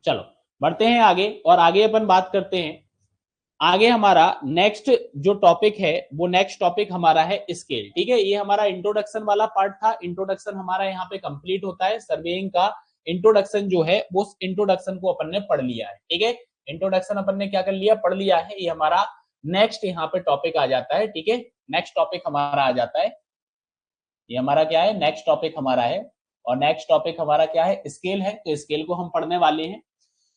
चलो बढ़ते हैं आगे, और आगे अपन बात करते हैं। आगे हमारा नेक्स्ट जो टॉपिक है, वो नेक्स्ट टॉपिक हमारा है स्केल, ठीक है। ये हमारा इंट्रोडक्शन वाला पार्ट था। इंट्रोडक्शन हमारा यहाँ पे कंप्लीट होता है। सर्वेइंग का इंट्रोडक्शन जो है, वो इंट्रोडक्शन को अपन ने पढ़ लिया है, ठीक है। इंट्रोडक्शन अपन ने क्या कर लिया, पढ़ लिया है। ये हमारा नेक्स्ट यहाँ पे टॉपिक आ जाता है, ठीक है। नेक्स्ट टॉपिक हमारा आ जाता है, ये हमारा क्या है, नेक्स्ट टॉपिक हमारा है। और नेक्स्ट टॉपिक हमारा क्या है, स्केल है। तो स्केल को हम पढ़ने वाले हैं।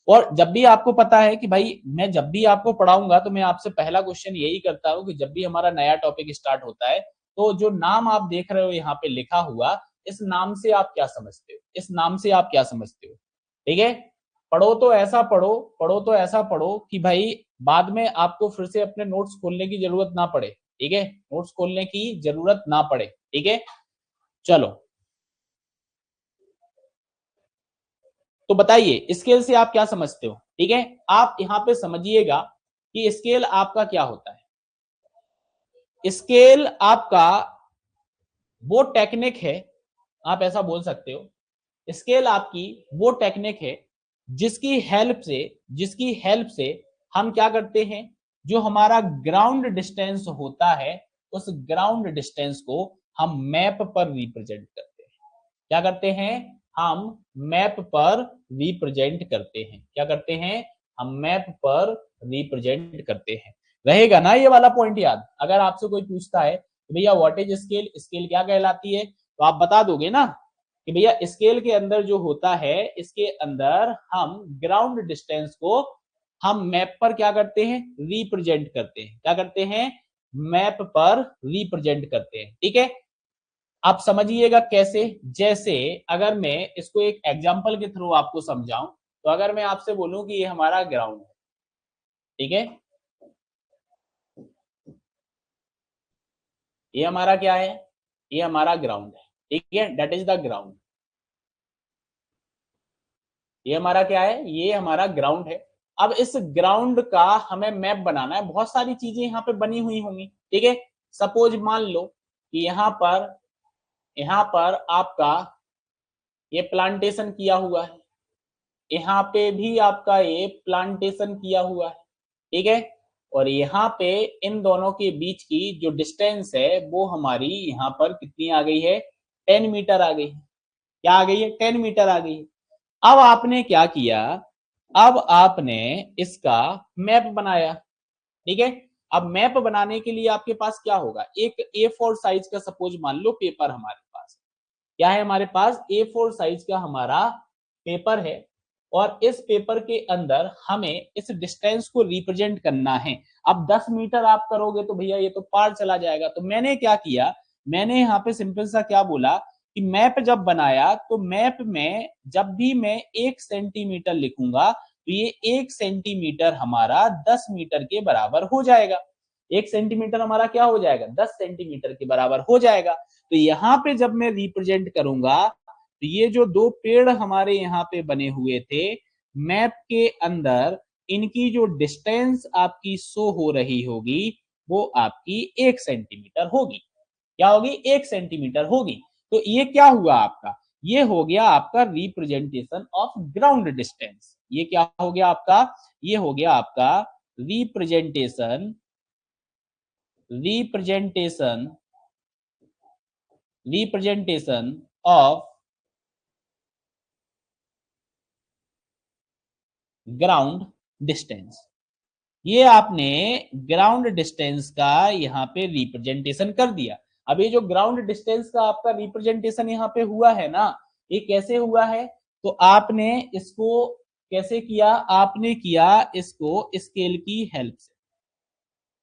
और जब भी आपको पता है कि भाई मैं जब भी आपको पढ़ाऊंगा तो मैं आपसे पहला क्वेश्चन यही करता हूं कि जब भी हमारा नया टॉपिक स्टार्ट होता है, तो जो नाम आप देख रहे हो यहाँ पे लिखा हुआ, इस नाम से आप क्या समझते हो, इस नाम से आप क्या समझते हो, ठीक है। पढ़ो तो ऐसा पढ़ो, पढ़ो तो ऐसा पढ़ो कि भाई बाद में आपको फिर से अपने नोट्स खोलने की जरूरत ना पड़े, ठीक है। नोट्स खोलने की जरूरत ना पड़े, ठीक है। चलो तो बताइए स्केल से आप क्या समझते हो, ठीक है। आप यहाँ पे समझिएगा कि स्केल आपका क्या होता है। स्केल आपका वो टेक्निक है, आप ऐसा बोल सकते हो। स्केल आपकी वो टेक्निक है जिसकी हेल्प से, जिसकी हेल्प से हम क्या करते हैं, जो हमारा ग्राउंड डिस्टेंस होता है, उस ग्राउंड डिस्टेंस को हम मैप पर रिप्रेजेंट करते हैं। क्या करते हैं, हम मैप पर रिप्रेजेंट करते हैं। क्या करते हैं, हम मैप पर रिप्रेजेंट करते हैं। रहेगा ना ये वाला पॉइंट याद। अगर आपसे कोई पूछता है कि भैया व्हाट इज स्केल, स्केल क्या कहलाती है, तो आप बता दोगे ना कि भैया स्केल के अंदर जो होता है, इसके अंदर हम ग्राउंड डिस्टेंस को हम मैप पर क्या करते हैं, रिप्रेजेंट करते हैं। क्या करते हैं, मैप पर रिप्रेजेंट करते हैं, ठीक है। आप समझिएगा कैसे, जैसे अगर मैं इसको एक एग्जांपल के थ्रू आपको समझाऊं, तो अगर मैं आपसे बोलूं कि ये हमारा ग्राउंड है, ठीक है, ये हमारा क्या है, ये हमारा ग्राउंड है, ठीक है, दैट इज द ग्राउंड। ये हमारा क्या है, ये हमारा ग्राउंड है। अब इस ग्राउंड का हमें मैप बनाना है। बहुत सारी चीजें यहाँ पे बनी हुई होंगी, ठीक है। सपोज मान लो कि यहाँ पर आपका ये प्लांटेशन किया हुआ है, यहाँ पे भी आपका ये प्लांटेशन किया हुआ है, ठीक है। और यहाँ पे इन दोनों के बीच की जो डिस्टेंस है, वो हमारी यहाँ पर कितनी आ गई है, 10 मीटर आ गई है। क्या आ गई है, 10 मीटर आ गई है। अब आपने क्या किया, अब आपने इसका मैप बनाया, ठीक है। अब मैप बनाने के लिए आपके पास क्या होगा, एक A4 साइज का सपोज मान लो पेपर हमारे पास, क्या है हमारे पास, A4 साइज का हमारा पेपर है। और इस पेपर के अंदर हमें इस डिस्टेंस को रिप्रेजेंट करना है। अब 10 मीटर आप करोगे तो भैया ये तो पार चला जाएगा। तो मैंने क्या किया, मैंने यहाँ पे सिंपल सा क्या बोला कि मैप जब बनाया तो मैप में जब भी मैं 1 सेंटीमीटर लिखूंगा तो ये 1 सेंटीमीटर हमारा 10 मीटर के बराबर हो जाएगा। 1 सेंटीमीटर हमारा क्या हो जाएगा, 10 सेंटीमीटर के बराबर हो जाएगा। तो यहाँ पे जब मैं रिप्रेजेंट करूंगा तो ये जो दो पेड़ हमारे यहाँ पे बने हुए थे मैप के अंदर, इनकी जो डिस्टेंस आपकी शो हो रही होगी वो आपकी 1 सेंटीमीटर होगी। क्या होगी, 1 सेंटीमीटर होगी। तो ये क्या हुआ आपका, ये हो गया आपका रिप्रेजेंटेशन ऑफ ग्राउंड डिस्टेंस। ये क्या हो गया आपका, ये हो गया आपका representation representation representation of ground distance. ये आपने ग्राउंड डिस्टेंस का यहाँ पे रिप्रेजेंटेशन कर दिया। अब ये जो ग्राउंड डिस्टेंस का आपका रिप्रेजेंटेशन यहाँ पे हुआ है ना, ये कैसे हुआ है, तो आपने इसको कैसे किया, आपने किया इसको स्केल की हेल्प से।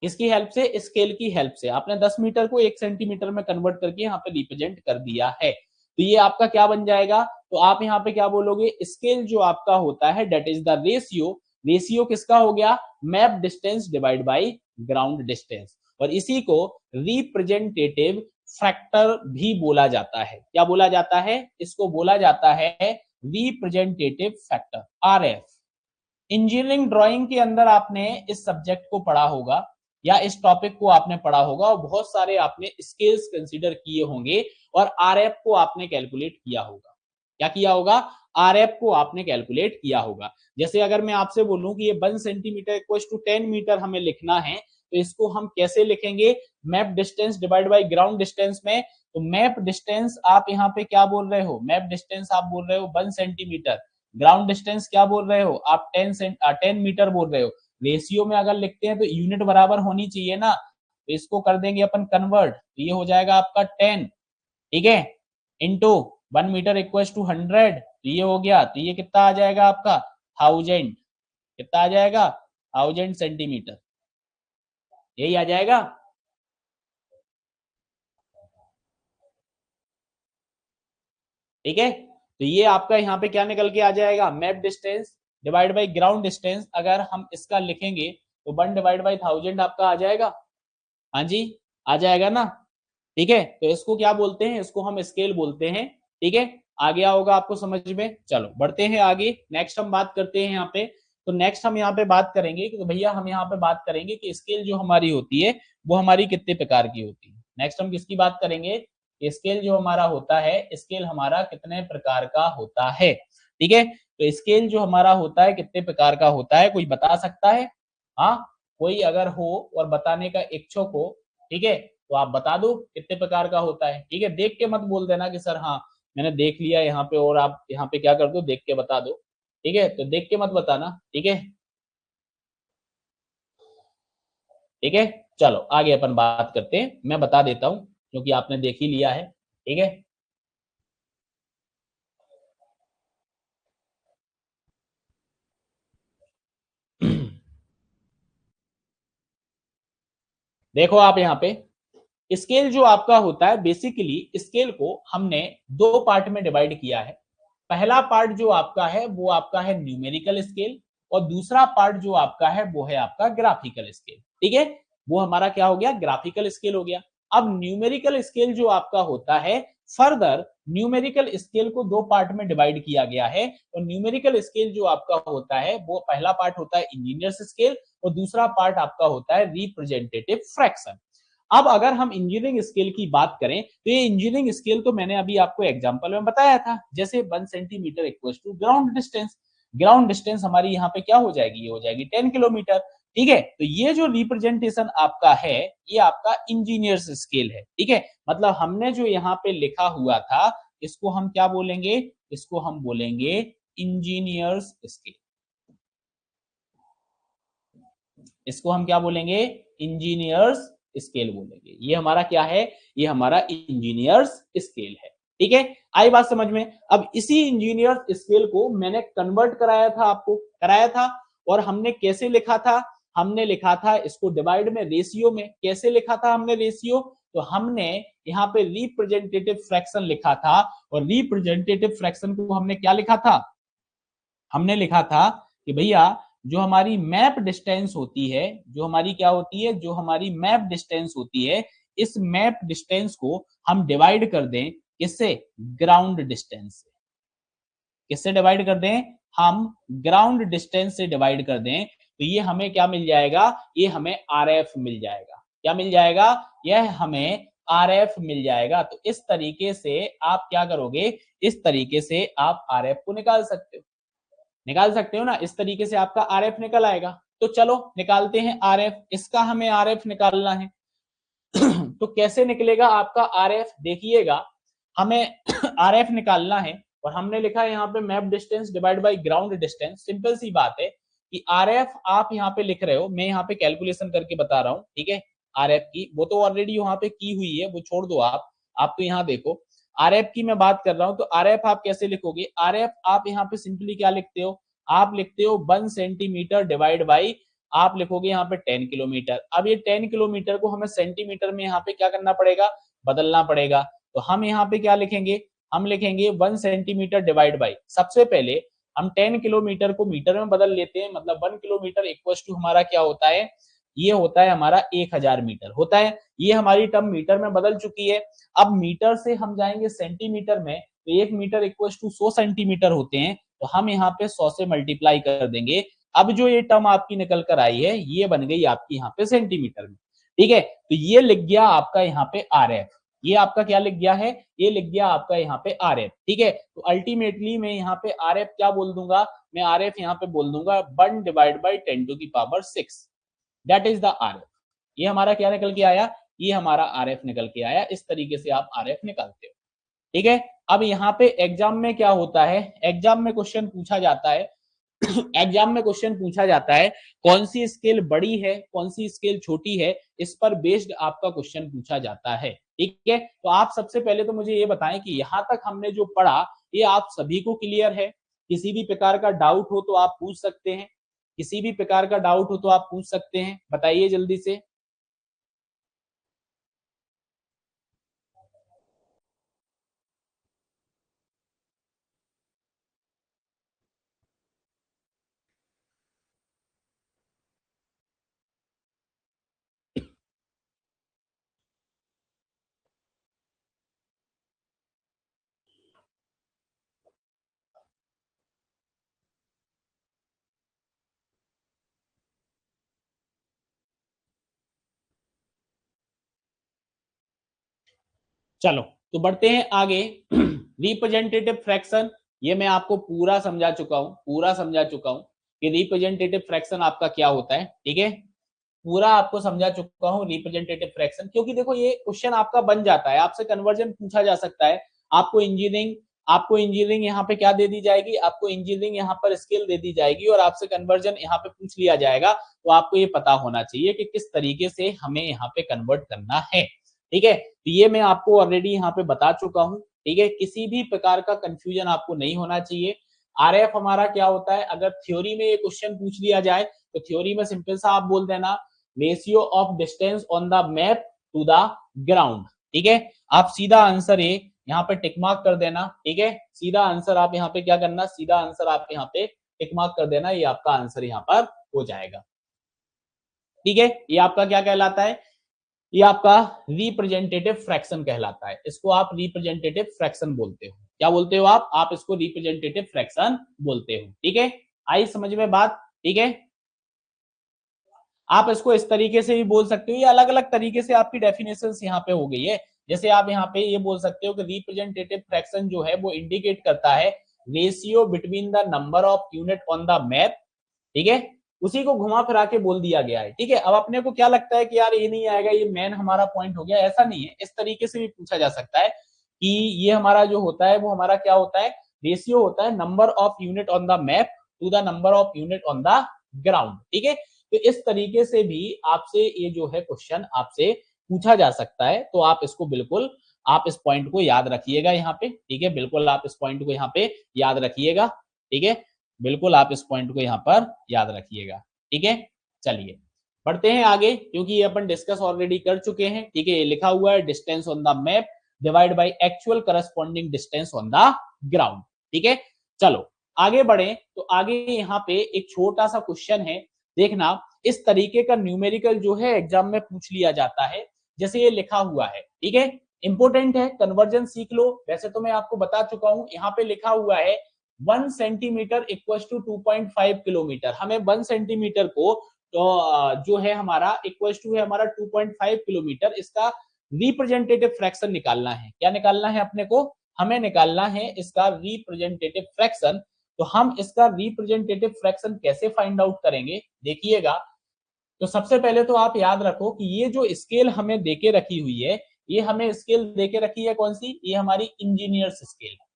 इसकी हेल्प से, स्केल की हेल्प से आपने 10 मीटर को 1 सेंटीमीटर में कन्वर्ट करके यहाँ पे रिप्रेजेंट कर दिया है। तो ये आपका क्या बन जाएगा, तो आप यहाँ पे क्या बोलोगे, स्केल जो आपका होता है that is the ratio, ratio किसका हो गया, map distance divide by ground distance. और इसी को रिप्रेजेंटेटिव फैक्टर भी बोला जाता है। क्या बोला जाता है, इसको बोला जाता है representative factor, RF. Engineering drawing के अंदर आपने इस सब्जेक्ट को पढ़ा होगा या इस टॉपिक को आपने पढ़ा होगा और बहुत सारे आपने स्केल्स कंसीडर किए होंगे और आरएफ को आपने कैलकुलेट किया होगा। क्या किया होगा, आरएफ को आपने कैलकुलेट किया होगा। जैसे अगर मैं आपसे बोलूं कि ये 1 सेंटीमीटर इक्वल टू 10 मीटर हमें लिखना है, तो इसको हम कैसे लिखेंगे, map distance divide by ground distance में। तो मैप डिस्टेंस आप यहाँ पे क्या बोल रहे हो, मैप डिस्टेंस आप बोल रहे हो 1 सेंटीमीटर, ग्राउंड डिस्टेंस क्या बोल रहे हो आप 10 मीटर बोल रहे हो। रेशियो में अगर लिखते हैं तो यूनिट बराबर होनी चाहिए ना, तो इसको कर देंगे अपन कन्वर्ट, तो ये हो जाएगा आपका 10, ठीक है, इंटू 1 मीटर इक्वल टू 100, तो ये हो गया, तो ये कितना आ जाएगा आपका 1000, कितना आ जाएगा 1000 सेंटीमीटर, यही आ जाएगा। ठीक है, तो ये आपका यहाँ पे क्या निकल के आ जाएगा, map distance divide by ground distance. अगर हम इसका लिखेंगे तो 1 डिवाइड बाय 1000 आपका आ जाएगा। हाँ जी, आ जाएगा ना। ठीक है, तो इसको क्या बोलते हैं, इसको हम स्केल बोलते हैं। ठीक है, आ गया होगा आपको समझ में। चलो बढ़ते हैं आगे, नेक्स्ट हम बात करते हैं यहाँ पे। तो नेक्स्ट हम यहाँ पे बात करेंगे कि तो भैया हम यहाँ पे बात करेंगे कि स्केल जो हमारी होती है वो हमारी कितने प्रकार की होती है। नेक्स्ट हम किसकी बात करेंगे, स्केल जो हमारा होता है, स्केल हमारा कितने प्रकार का होता है। ठीक है, तो स्केल जो हमारा होता है कितने प्रकार का होता है, कोई बता सकता है। हाँ, कोई अगर हो और बताने का इच्छुक हो, ठीक है, तो आप बता दो कितने प्रकार का होता है। ठीक है, देख के मत बोल देना कि सर हाँ मैंने देख लिया यहाँ पे, और आप यहाँ पे क्या कर दो, देख के बता दो। ठीक है, तो देख के मत बताना। ठीक है, ठीक है, चलो आगे अपन बात करते हैं। मैं बता देता हूँ क्योंकि आपने देख ही लिया है। ठीक है, देखो आप यहाँ पे स्केल जो आपका होता है, बेसिकली स्केल को हमने दो पार्ट में डिवाइड किया है। पहला पार्ट जो आपका है वो आपका है न्यूमेरिकल स्केल, और दूसरा पार्ट जो आपका है वो है आपका ग्राफिकल स्केल। ठीक है, वो हमारा क्या हो गया, ग्राफिकल स्केल हो गया। अब न्यूमेरिकल स्केल जो आपका होता है, फर्दर न्यूमेरिकल स्केल को दो पार्ट में डिवाइड किया गया है। और न्यूमेरिकल स्केल जो आपका होता है वो पहला पार्ट होता है इंजीनियर्स स्केल, और दूसरा पार्ट आपका होता है रिप्रेजेंटेटिव फ्रैक्शन। अब अगर हम इंजीनियरिंग स्केल की बात करें तो ये इंजीनियरिंग स्केल तो मैंने अभी आपको एग्जांपल में बताया था, जैसे 1 centimetre equal to ground distance. Ground distance हमारी यहाँ पे क्या हो जाएगी, ये हो जाएगी 10 किलोमीटर। ठीक है, तो ये जो रिप्रेजेंटेशन आपका है ये आपका इंजीनियर्स स्केल है। ठीक है, मतलब हमने जो यहाँ पे लिखा हुआ था इसको हम क्या बोलेंगे, इसको हम बोलेंगे इंजीनियर्स स्केल। इसको हम क्या बोलेंगे, इंजीनियर्स स्केल बोलेंगे। ये हमारा क्या है, ये हमारा इंजीनियर्स स्केल है। ठीक है, आई बात समझ में। अब इसी इंजीनियर्स स्केल को मैंने कन्वर्ट कराया था, आपको कराया था, और हमने कैसे लिखा था, हमने लिखा था इसको डिवाइड में रेशियो में। कैसे लिखा था हमने रेशियो, तो हमने यहाँ पे रिप्रेजेंटेटिव फ्रैक्शन लिखा था, और रिप्रेजेंटेटिव फ्रैक्शन को हमने क्या लिखा था, हमने लिखा था कि भैया जो हमारी मैप डिस्टेंस होती है, जो हमारी क्या होती है, जो हमारी मैप डिस्टेंस होती है, इस मैप डिस्टेंस को हम डिवाइड कर दें किससे, ग्राउंड डिस्टेंस से। किससे डिवाइड कर दें, हम ग्राउंड डिस्टेंस से डिवाइड कर दें, तो ये हमें क्या मिल जाएगा, ये हमें आरएफ मिल जाएगा। क्या मिल जाएगा, यह हमें आरएफ मिल जाएगा। तो इस तरीके से आप क्या करोगे, इस तरीके से आप आरएफ को निकाल सकते हो, निकाल सकते हो ना, इस तरीके से आपका आरएफ निकल आएगा। तो चलो निकालते हैं आरएफ, इसका हमें आरएफ निकालना है। तो कैसे निकलेगा आपका आरएफ, देखिएगा हमें आरएफ निकालना है, और हमने लिखा है यहाँ पे map distance divide by ground distance. Simple सी बात है कि आरएफ आप यहाँ पे लिख रहे हो, मैं यहाँ पे कैलकुलेशन करके बता रहा हूँ, ठीक है। आरएफ की वो तो ऑलरेडी वहां पे की हुई है, वो छोड़ दो आप तो यहाँ देखो, आरएफ की मैं बात कर रहा हूँ। तो आरएफ आप कैसे लिखोगे, आरएफ आप यहाँ पे सिंपली क्या लिखते हो, आप लिखते हो 1 सेंटीमीटर डिवाइड बाई, आप लिखोगे यहाँ पे 10 किलोमीटर। अब ये 10 किलोमीटर को हमें सेंटीमीटर में यहाँ पे क्या करना पड़ेगा, बदलना पड़ेगा। तो हम यहाँ पे क्या लिखेंगे, हम लिखेंगे 1 सेंटीमीटर डिवाइड बाई, सबसे पहले हम 10 किलोमीटर को मीटर में बदल लेते हैं, मतलब 1 किलोमीटर इक्वल टू हमारा क्या होता है, ये होता है हमारा 1000 मीटर होता है। ये हमारी टर्म मीटर में बदल चुकी है। अब मीटर से हम जाएंगे सेंटीमीटर में, तो 1 मीटर इक्वल टू 100 सेंटीमीटर होते हैं, तो हम यहाँ पे 100 से मल्टीप्लाई कर देंगे। अब जो ये टर्म आपकी निकल कर आई है, ये बन गई आपकी यहाँ पे सेंटीमीटर में, ठीक है। तो ये लिख गया आपका यहाँ पे आरएफ, ये आपका क्या लिख गया है, ये लिख गया आपका यहाँ पे आरएफ, ठीक है। तो अल्टीमेटली मैं यहाँ पे आरएफ क्या बोल दूंगा, मैं आरएफ यहाँ पे बोल दूंगा 1 डिवाइड बाई 10 टू की power 6, that is the RF. ये हमारा क्या निकल के आया, ये हमारा आरएफ निकल के आया। इस तरीके से आप आरएफ निकालते हो, ठीक है। अब यहाँ पे एग्जाम में क्या होता है, एग्जाम में क्वेश्चन पूछा जाता है एग्जाम में क्वेश्चन पूछा जाता है कौन सी स्केल बड़ी है, कौन सी स्केल छोटी है, इस पर बेस्ड आपका क्वेश्चन पूछा जाता है, ठीक है। तो आप सबसे पहले तो मुझे ये बताएं कि यहाँ तक हमने जो पढ़ा, ये आप सभी को क्लियर है। किसी भी प्रकार का डाउट हो तो आप पूछ सकते हैं, किसी भी प्रकार का डाउट हो तो आप पूछ सकते हैं, बताइए जल्दी से। चलो तो बढ़ते हैं आगे। रिप्रेजेंटेटिव फ्रैक्शन, ये मैं आपको पूरा समझा चुका हूं, पूरा समझा चुका हूं कि रिप्रेजेंटेटिव फ्रैक्शन आपका क्या होता है, ठीक है। पूरा आपको समझा चुका हूं रिप्रेजेंटेटिव फ्रैक्शन, क्योंकि देखो ये क्वेश्चन आपका बन जाता है, आपसे कन्वर्जन पूछा जा सकता है। आपको इंजीनियरिंग यहाँ पे क्या दे दी जाएगी, आपको इंजीनियरिंग यहाँ पर स्केल दे दी जाएगी, और आपसे कन्वर्जन यहाँ पे पूछ लिया जाएगा। तो आपको ये पता होना चाहिए कि किस तरीके से हमें यहाँ पे कन्वर्ट करना है, ठीक है। तो ये मैं आपको ऑलरेडी यहाँ पे बता चुका हूँ, ठीक है। किसी भी प्रकार का कंफ्यूजन आपको नहीं होना चाहिए। आरएफ हमारा क्या होता है, अगर थ्योरी में ये क्वेश्चन पूछ लिया जाए तो थ्योरी में सिंपल सा आप बोल देना ratio of distance on the map to the ground, ठीक है। आप सीधा आंसर ए यहाँ पे टिक मार्क कर देना, ठीक है। सीधा आंसर आप यहाँ पे क्या करना, सीधा आंसर आप यहाँ पे टिक मार्क कर देना, ये आपका आंसर यहाँ पर हो जाएगा, ठीक है। ये आपका क्या कहलाता है, ये आपका रिप्रेजेंटेटिव फ्रैक्शन कहलाता है। इसको आप रिप्रेजेंटेटिव फ्रैक्शन बोलते हो। क्या बोलते हो आप इसको रिप्रेजेंटेटिव फ्रैक्शन बोलते हो, ठीक है। आई समझ में बात, ठीक है। आप इसको इस तरीके से भी बोल सकते हो, ये अलग अलग तरीके से आपकी डेफिनेशन यहाँ पे हो गई है। जैसे आप यहाँ पे ये बोल सकते हो कि रिप्रेजेंटेटिव फ्रैक्शन जो है वो इंडिकेट करता है ratio between the number of unit on the map, ठीक है। उसी को घुमा फिरा के बोल दिया गया है, ठीक है। अब अपने को क्या लगता है कि यार ये नहीं आएगा, ये मेन हमारा पॉइंट हो गया, ऐसा नहीं है। इस तरीके से भी पूछा जा सकता है कि ये हमारा जो होता है वो हमारा क्या होता है, रेशियो होता है number of unit on the map to the number of unit on the ground, ठीक है। तो इस तरीके से भी आपसे ये जो है क्वेश्चन आपसे पूछा जा सकता है। तो आप इसको बिल्कुल, आप इस पॉइंट को याद रखिएगा यहाँ पे, ठीक है। बिल्कुल आप इस पॉइंट को यहाँ पे याद रखिएगा, ठीक है। बिल्कुल आप इस पॉइंट को यहाँ पर याद रखिएगा, ठीक है। चलिए बढ़ते हैं आगे, क्योंकि ये अपन डिस्कस ऑलरेडी कर चुके हैं। ठीक है, ये लिखा हुआ है distance on the map divide by actual corresponding distance on the ground. ठीक है, चलो आगे बढ़े। तो आगे यहाँ पे एक छोटा सा क्वेश्चन है, देखना इस तरीके का न्यूमेरिकल जो है एग्जाम में पूछ लिया जाता है, जैसे ये लिखा हुआ है। ठीक है, इंपोर्टेंट है, कन्वर्जन सीख लो। वैसे तो मैं आपको बता चुका हूं, यहाँ पे लिखा हुआ है 1 सेंटीमीटर इक्वल टू 2.5 किलोमीटर। हमें 1 सेंटीमीटर को तो जो है हमारा इक्वल टू है हमारा 2.5 किलोमीटर, इसका रिप्रेजेंटेटिव फ्रैक्शन निकालना है। क्या निकालना है अपने को? हमें निकालना है इसका रिप्रेजेंटेटिव फ्रैक्शन। तो हम इसका रिप्रेजेंटेटिव फ्रैक्शन कैसे फाइंड आउट करेंगे, देखिएगा। तो सबसे पहले तो आप याद रखो कि ये जो स्केल हमें देके रखी हुई है, ये हमें स्केल देके रखी है कौन सी? ये हमारी इंजीनियर्स स्केल है।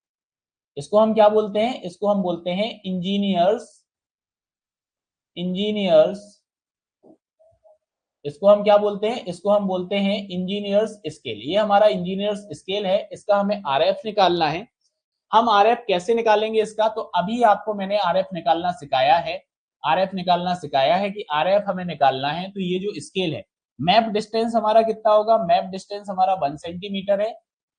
इसको हम क्या बोलते हैं? इसको हम बोलते हैं इंजीनियर्स इंजीनियर्स इसको हम क्या बोलते हैं? इसको हम बोलते हैं इंजीनियर्स स्केल। ये हमारा इंजीनियर्स स्केल है, इसका हमें आरएफ निकालना है। हम आरएफ कैसे निकालेंगे इसका? तो अभी आपको मैंने आरएफ निकालना सिखाया है। आरएफ निकालना सिखाया है कि आरएफ हमें निकालना है। तो ये जो स्केल है, मैप डिस्टेंस हमारा कितना होगा? मैप डिस्टेंस हमारा 1 सेंटीमीटर है,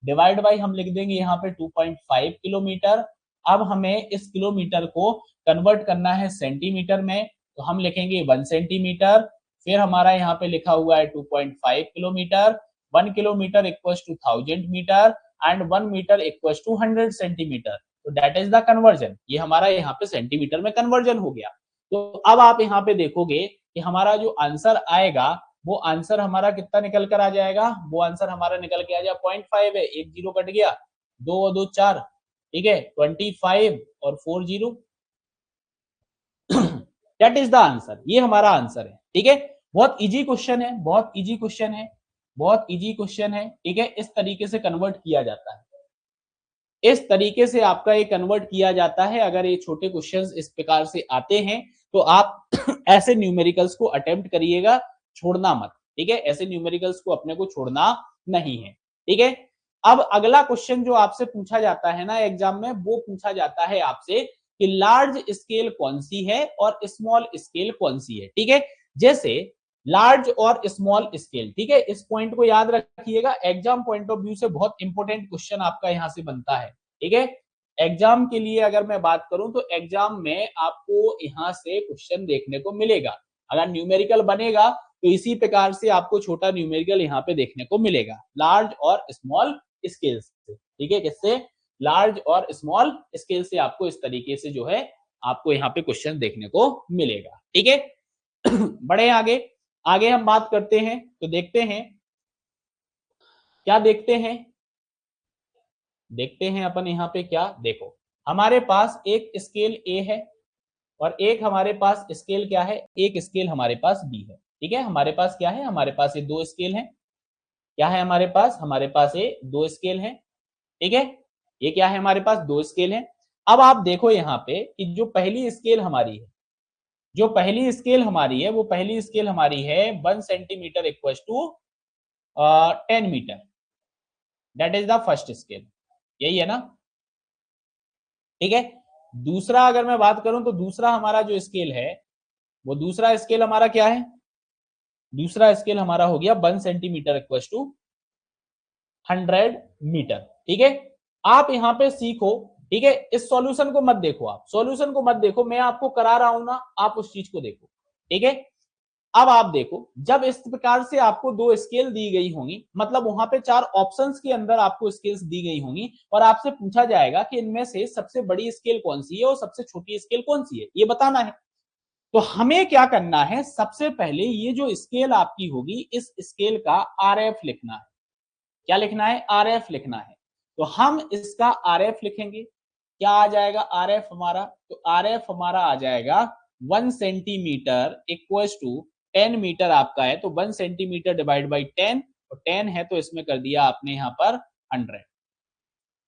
डिवाइड बाई हम लिख देंगे यहाँ पे 2.5 किलोमीटर। अब हमें इस किलोमीटर को कन्वर्ट करना है सेंटीमीटर में, तो हम लिखेंगे 1 सेंटीमीटर। फिर हमारा यहाँ पे लिखा हुआ है 2.5 kilometre. 1 kilometre equals to 1000 metre and 1 metre equals to 100 centimetre. तो दैट इज द कन्वर्जन। ये हमारा यहाँ पे सेंटीमीटर में कन्वर्जन हो गया। तो अब आप यहाँ पे देखोगे कि हमारा जो आंसर आएगा, वो आंसर हमारा कितना निकल कर आ जाएगा? वो आंसर हमारा निकल के आ जाएगा 0.5 है, एक जीरो कट गया, 2 और 2 4, ठीक है, 25 और 4 zero. That is the answer. ये हमारा आंसर है। ठीक है, बहुत इजी क्वेश्चन है, बहुत इजी क्वेश्चन है, बहुत इजी क्वेश्चन है। ठीक है, इस तरीके से कन्वर्ट किया जाता है, इस तरीके से आपका ये कन्वर्ट किया जाता है। अगर ये छोटे क्वेश्चंस इस प्रकार से आते हैं तो आप ऐसे न्यूमेरिकल्स को अटेम्प्ट करिएगा, छोड़ना मत। ठीक है, ऐसे न्यूमेरिकल्स को अपने को छोड़ना नहीं है। ठीक है, अब अगला क्वेश्चन जो आपसे पूछा जाता है ना एग्जाम में, वो पूछा जाता है आपसे कि लार्ज स्केल कौन सी है और स्मॉल स्केल कौन सी है। ठीक है, जैसे लार्ज और स्मॉल स्केल। ठीक है, इस पॉइंट को याद रखिएगा, एग्जाम पॉइंट ऑफ व्यू से बहुत इंपॉर्टेंट क्वेश्चन आपका यहां से बनता है। ठीक है, एग्जाम के लिए अगर मैं बात करूं तो एग्जाम में आपको यहां से क्वेश्चन देखने को मिलेगा। अगर न्यूमेरिकल बनेगा तो इसी प्रकार से आपको छोटा न्यूमेरिकल यहाँ पे देखने को मिलेगा, लार्ज और स्मॉल स्केल से। ठीक है, किससे? लार्ज और स्मॉल स्केल से आपको इस तरीके से जो है आपको यहाँ पे क्वेश्चन देखने को मिलेगा। ठीक है, बढ़े आगे। आगे हम बात करते हैं तो देखते हैं क्या देखते हैं। देखते हैं अपन यहाँ पे क्या, देखो हमारे पास एक स्केल ए है और एक हमारे पास स्केल क्या है? एक स्केल हमारे पास बी है। ठीक है, हमारे पास क्या है? हमारे पास ये दो स्केल हैं। क्या है हमारे पास? हमारे पास ये दो स्केल हैं। ठीक है, ये क्या है? हमारे पास दो स्केल हैं। अब आप देखो यहाँ पे कि जो पहली स्केल हमारी है, जो पहली स्केल हमारी है, वो पहली स्केल हमारी है 1 centimetre equal to 10 metre. That is the first scale, यही है ना? ठीक है, दूसरा अगर मैं बात करूं तो दूसरा हमारा जो स्केल है, वो दूसरा स्केल हमारा क्या है? दूसरा स्केल हमारा हो गया 1 सेंटीमीटर इक्वल टू 100 मीटर। ठीक है, आप यहां पे सीखो। ठीक है, इस सॉल्यूशन को मत देखो, आप सॉल्यूशन को मत देखो, मैं आपको करा रहा हूं ना, आप उस चीज को देखो। ठीक है, अब आप देखो, जब इस प्रकार से आपको दो स्केल दी गई होंगी, मतलब वहां पे चार ऑप्शंस के अंदर आपको स्केल्स दी गई होंगी और आपसे पूछा जाएगा कि इनमें से सबसे बड़ी स्केल कौन सी है और सबसे छोटी स्केल कौन सी है, ये बताना है। तो हमें क्या करना है? सबसे पहले ये जो स्केल आपकी होगी, इस स्केल का आरएफ लिखना है। क्या लिखना है? आरएफ लिखना है। तो हम इसका आरएफ लिखेंगे। क्या आ जाएगा आरएफ हमारा? तो आरएफ हमारा आ जाएगा 1 सेंटीमीटर इक्वल्स टू 10 मीटर आपका है, तो 1 सेंटीमीटर डिवाइड बाई 10, तो 10 है तो इसमें कर दिया आपने यहाँ पर 100।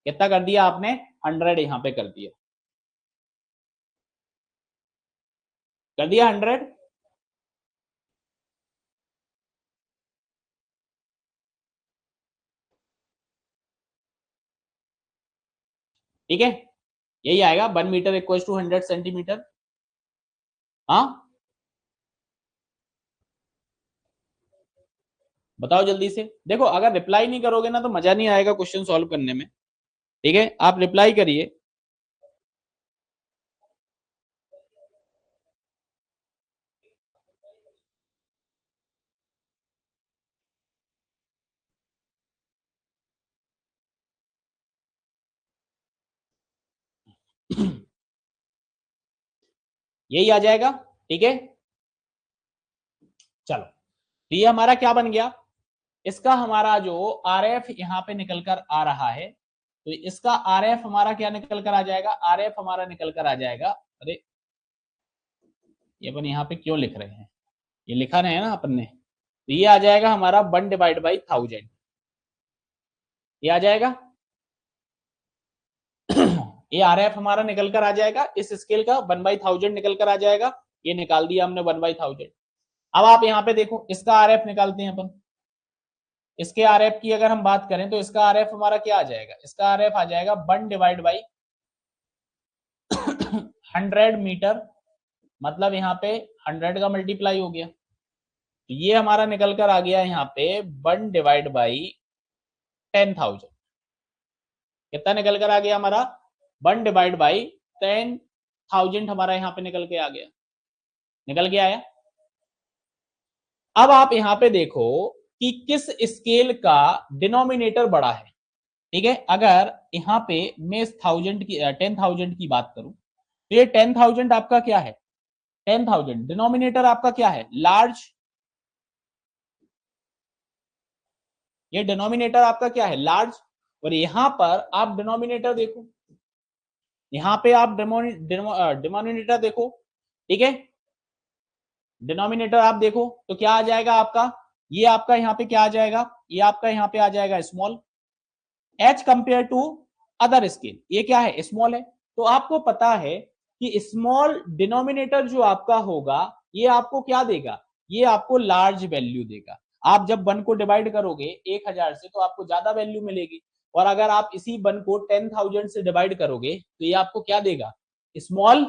कितना कर दिया आपने? 100 यहाँ पे कर दिया, कर दिया 100। ठीक है, यही आएगा 1 मीटर इक्वल टू 100 सेंटीमीटर। हाँ, बताओ जल्दी से। देखो अगर रिप्लाई नहीं करोगे ना तो मजा नहीं आएगा क्वेश्चन सॉल्व करने में। ठीक है, आप रिप्लाई करिए। यही आ जाएगा। ठीक है, चलो। तो ये हमारा क्या बन गया, इसका हमारा जो आर एफ यहाँ पे निकल कर आ रहा है, तो इसका आर एफ हमारा क्या निकल कर आ जाएगा, आर एफ हमारा निकल कर आ जाएगा। अरे ये अपन यहाँ पे क्यों लिख रहे हैं, ये लिखा नहीं है ना अपन ने। तो ये आ जाएगा हमारा 1/1000। ये आ जाएगा। ये आर एफ हमारा निकल कर आ जाएगा, इस स्केल का 1/1000 निकल कर आ जाएगा। ये निकाल दिया हमने 1/1000। अब आप यहाँ पे देखो, इसका आर एफ निकालते हैं अपन। इसके आर एफ की अगर हम बात करें तो इसका आर एफ हमारा क्या आ जाएगा, इसका आर एफ आ जाएगा 1/100 मीटर, मतलब यहाँ पे 100 का मल्टीप्लाई हो गया। तो ये हमारा निकल कर आ गया यहाँ पे 1/10,000। कितना निकल कर आ गया हमारा, 1/10,000 हमारा यहाँ पे निकल के आ गया, निकल के आया। अब आप यहाँ पे देखो कि किस स्केल का डिनोमिनेटर बड़ा है। ठीक है, अगर यहाँ पे मैं इस 10,000 की बात करूं तो ये 10,000 आपका क्या है, 10,000 डिनोमिनेटर आपका क्या है, लार्ज। ये डिनोमिनेटर आपका क्या है, लार्ज। और यहां पर आप डिनोमिनेटर देखो, यहां पे आप डिनोमिनेटर देखो। ठीक है, डिनोमिनेटर आप देखो तो क्या आ जाएगा आपका, ये आपका यहाँ पे क्या आ जाएगा, ये आपका यहाँ पे आ जाएगा small, as compare to other scale. ये क्या है, स्मॉल है। तो आपको पता है कि स्मॉल डिनोमिनेटर जो आपका होगा ये आपको क्या देगा, ये आपको लार्ज वैल्यू देगा। आप जब 1 को डिवाइड करोगे 1000 से तो आपको ज्यादा वैल्यू मिलेगी, और अगर आप इसी 1 को 10,000 से डिवाइड करोगे तो ये आपको क्या देगा, स्मॉल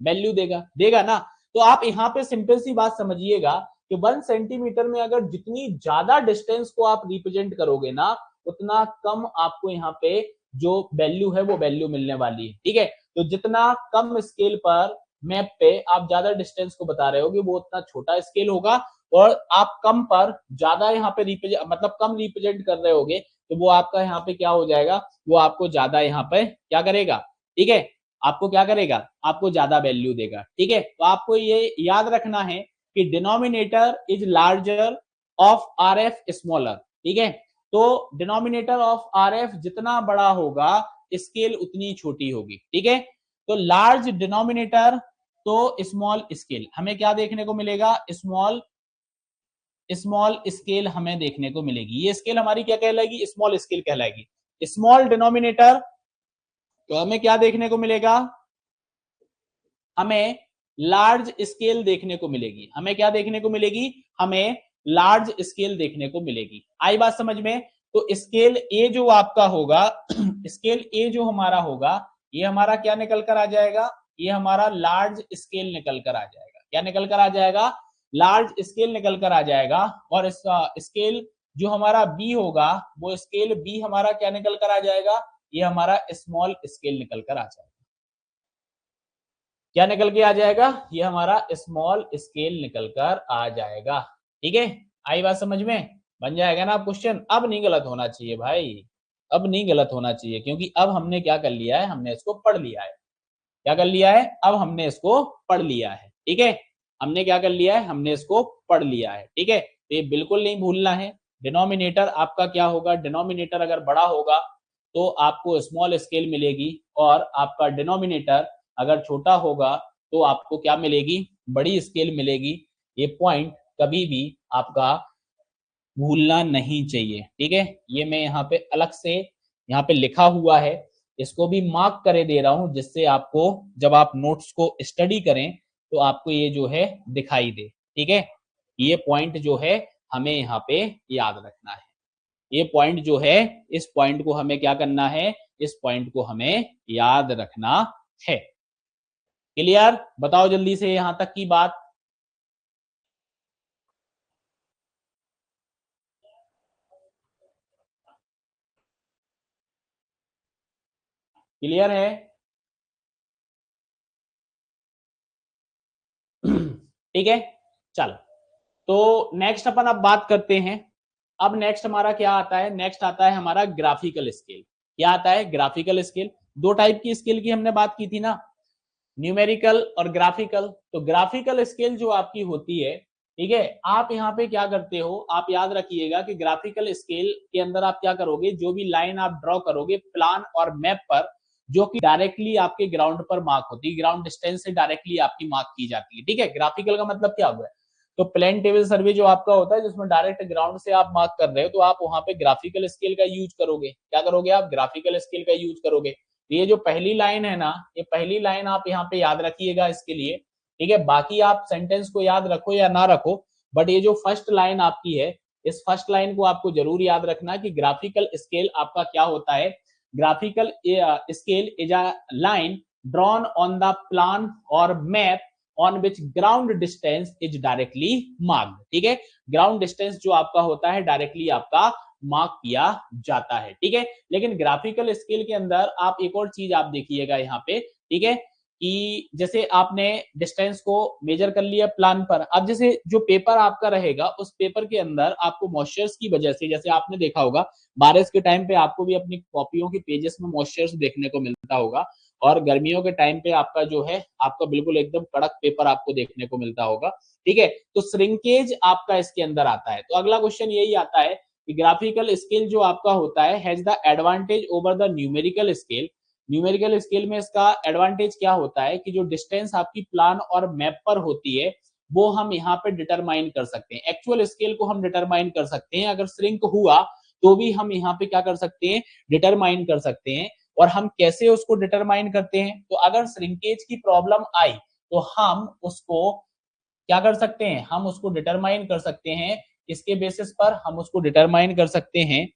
वैल्यू देगा, देगा ना। तो आप यहाँ पे सिंपल सी बात समझिएगा कि 1 सेंटीमीटर में अगर जितनी ज्यादा डिस्टेंस को आप रिप्रेजेंट करोगे ना, उतना कम आपको यहाँ पे जो वैल्यू है वो वैल्यू मिलने वाली है। ठीक है, तो जितना कम स्केल पर मैप पे आप ज्यादा डिस्टेंस को बता रहे होगे वो उतना छोटा स्केल होगा, और आप कम पर ज्यादा यहाँ पे रिप्रेजेंट मतलब कम रिप्रेजेंट कर रहे होगे तो वो आपका यहाँ पे क्या हो जाएगा, वो आपको ज्यादा यहाँ पे क्या करेगा। ठीक है, आपको क्या करेगा, आपको ज्यादा वैल्यू देगा। ठीक है, तो आपको ये याद रखना है कि denominator is larger of R F smaller. ठीक है, तो डिनोमिनेटर ऑफ आर एफ जितना बड़ा होगा स्केल उतनी छोटी होगी। ठीक है, तो लार्ज डिनोमिनेटर तो स्मॉल स्केल, हमें क्या देखने को मिलेगा, स्मॉल स्मॉल स्केल हमें देखने को मिलेगी। ये स्केल हमारी क्या कहलाएगी, स्मॉल स्केल कहलाएगी। स्मॉल डिनोमिनेटर तो हमें क्या देखने को मिलेगा, हमें लार्ज स्केल देखने को मिलेगी। हमें क्या देखने को मिलेगी, हमें लार्ज स्केल देखने को मिलेगी। आई बात समझ में। तो स्केल ए जो आपका होगा स्केल ए जो हमारा होगा ये हमारा क्या निकल कर आ जाएगा, ये हमारा लार्ज स्केल निकल कर आ जाएगा। क्या निकल कर आ जाएगा, लार्ज स्केल निकल कर आ जाएगा। और इस स्केल जो हमारा बी होगा वो स्केल बी हमारा क्या निकल कर आ जाएगा, ये हमारा स्मॉल स्केल निकल कर आ जाएगा। क्या निकल के आ जाएगा, ये हमारा स्मॉल स्केल निकल कर आ जाएगा। ठीक है, आई बात समझ में, बन जाएगा ना क्वेश्चन। अब नहीं गलत होना चाहिए भाई, अब नहीं गलत होना चाहिए, क्योंकि अब हमने क्या कर लिया है, हमने इसको पढ़ लिया है। क्या कर लिया है, अब हमने इसको पढ़ लिया है। ठीक है, हमने क्या कर लिया है, हमने इसको पढ़ लिया है। ठीक है, तो ये बिल्कुल नहीं भूलना है। डिनोमिनेटर आपका क्या होगा, डिनोमिनेटर अगर बड़ा होगा तो आपको स्मॉल स्केल मिलेगी, और आपका डिनोमिनेटर अगर छोटा होगा तो आपको क्या मिलेगी, बड़ी स्केल मिलेगी। ये पॉइंट कभी भी आपका भूलना नहीं चाहिए। ठीक है, ये मैं यहाँ पे अलग से यहाँ पे लिखा हुआ है, इसको भी मार्क करे दे रहा हूं, जिससे आपको जब आप नोट्स को स्टडी करें तो आपको ये जो है दिखाई दे। ठीक है, ये पॉइंट जो है हमें यहाँ पे याद रखना है। ये पॉइंट जो है, इस पॉइंट को हमें क्या करना है, इस पॉइंट को हमें याद रखना है। क्लियर, बताओ जल्दी से यहां तक की बात। क्लियर है? ठीक है, चलो। तो नेक्स्ट अपन अब बात करते हैं। अब नेक्स्ट हमारा क्या आता है? नेक्स्ट आता है हमारा ग्राफिकल स्केल। क्या आता है? Graphical scale. दो टाइप की स्केल की हमने बात की थी ना, न्यूमेरिकल और ग्राफिकल। तो ग्राफिकल स्केल जो आपकी होती है, ठीक है, आप यहाँ पे क्या करते हो, आप याद रखिएगा कि ग्राफिकल स्केल के अंदर आप क्या करोगे, जो भी लाइन आप ड्रॉ करोगे प्लान और मैप पर, जो कि डायरेक्टली आपके ग्राउंड पर मार्क होती है, ग्राउंड डिस्टेंस से डायरेक्टली आपकी मार्क की जाती है। ठीक है, ग्राफिकल का मतलब क्या हुआ है? तो प्लेन टेबल सर्वे जो आपका होता है, जिसमें डायरेक्ट ग्राउंड से आप मार्क कर रहे हो, तो आप वहां पे ग्राफिकल स्केल का यूज करोगे। क्या करोगे आप? ग्राफिकल स्केल का यूज करोगे। ये जो पहली लाइन है ना, ये पहली लाइन आप यहाँ पे याद रखिएगा इसके लिए। ठीक है, बाकी आप सेंटेंस को याद रखो या ना रखो, बट ये जो फर्स्ट लाइन आपकी है, इस फर्स्ट लाइन को आपको जरूर याद रखना कि ग्राफिकल स्केल आपका क्या होता है। Graphical scale is a line drawn on the plan और map on which ground distance is directly marked. ठीक है, ग्राउंड डिस्टेंस जो आपका होता है डायरेक्टली आपका मार्क किया जाता है। ठीक है, लेकिन ग्राफिकल स्केल के अंदर आप एक और चीज आप देखिएगा यहाँ पे। ठीक है, कि जैसे आपने डिस्टेंस को मेजर कर लिया प्लान पर, अब जैसे जो पेपर आपका रहेगा, उस पेपर के अंदर आपको मॉइस्चर्स की वजह से, जैसे आपने देखा होगा बारिश के टाइम पे आपको भी अपनी कॉपियों के पेजेस में मॉइस्चर्स देखने को मिलता होगा, और गर्मियों के टाइम पे आपका जो है, आपका बिल्कुल एकदम कड़क पेपर आपको देखने को मिलता होगा। ठीक है, तो श्रिंकेज आपका इसके अंदर आता है। तो अगला क्वेश्चन यही आता है कि ग्राफिकल स्केल जो आपका होता है has the advantage over the numerical scale. Numerical scale में इसका एडवांटेज क्या होता है कि जो डिस्टेंस आपकी प्लान और मैप पर होती है, वो हम यहाँ पे डिटरमाइन कर सकते हैं। एक्चुअल स्केल को हम डिटरमाइन कर सकते हैं, अगर श्रिंक हुआ तो भी हम यहाँ पे क्या कर सकते हैं, डिटरमाइन कर सकते हैं। और हम कैसे उसको डिटरमाइन करते हैं? तो अगर श्रिंकेज की प्रॉब्लम आई तो हम उसको क्या कर सकते हैं, हम उसको डिटरमाइन कर सकते हैं। किसके बेसिस पर? हम उसको डिटरमाइन कर सकते हैं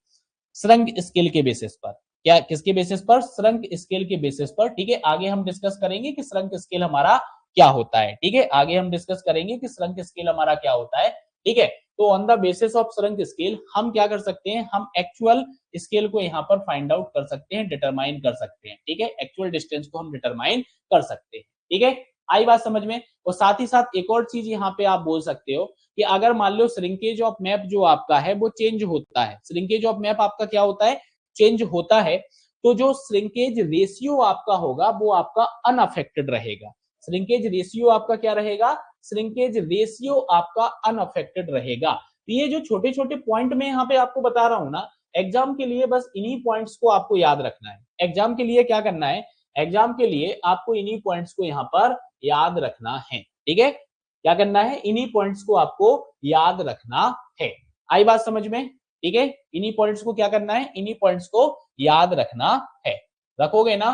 श्रंक स्केल के बेसिस पर। क्या, किसके बेसिस पर? श्रंक स्केल के बेसिस पर। ठीक है, आगे हम डिस्कस करेंगे कि श्रंक स्केल हमारा क्या होता है। ठीक है, आगे हम डिस्कस करेंगे कि श्रंक स्केल हमारा क्या होता है। ठीक है, तो on the basis of shrunk scale हम क्या कर सकते हैं, हम एक्चुअल स्केल को यहाँ पर फाइंड आउट कर सकते हैं, डिटरमाइन कर सकते हैं। ठीक है, एक्चुअल डिस्टेंस को हम डिटरमाइन कर सकते हैं। ठीक है, आई बात समझ में? और साथ ही साथ एक और चीज यहाँ पे आप बोल सकते हो कि अगर मान लो श्रिंकेज ऑफ मैप जो आपका है वो चेंज होता है, श्रिंकेज ऑफ मैप आपका क्या होता है, चेंज होता है, तो जो श्रिंकेज रेशियो आपका होगा वो आपका अनअफेक्टेड रहेगा। श्रिंकेज रेशियो आपका क्या रहेगा? श्रिंकेज रेशियो आपका अनअफेक्टेड रहेगा। तो ये जो छोटे छोटे पॉइंट में यहाँ पे आपको बता रहा हूं ना, एग्जाम के लिए बस इन्हीं पॉइंट्स को आपको याद रखना है। एग्जाम के लिए क्या करना है, एग्जाम के लिए आपको इन्हीं पॉइंट्स को यहाँ पर याद रखना है। ठीक है, क्या करना है, इन्हीं पॉइंट्स को आपको याद रखना है। आई बात समझ में? ठीक है, इन्हीं पॉइंट्स को क्या करना है, इन्हीं पॉइंट्स को याद रखना है। रखोगे ना?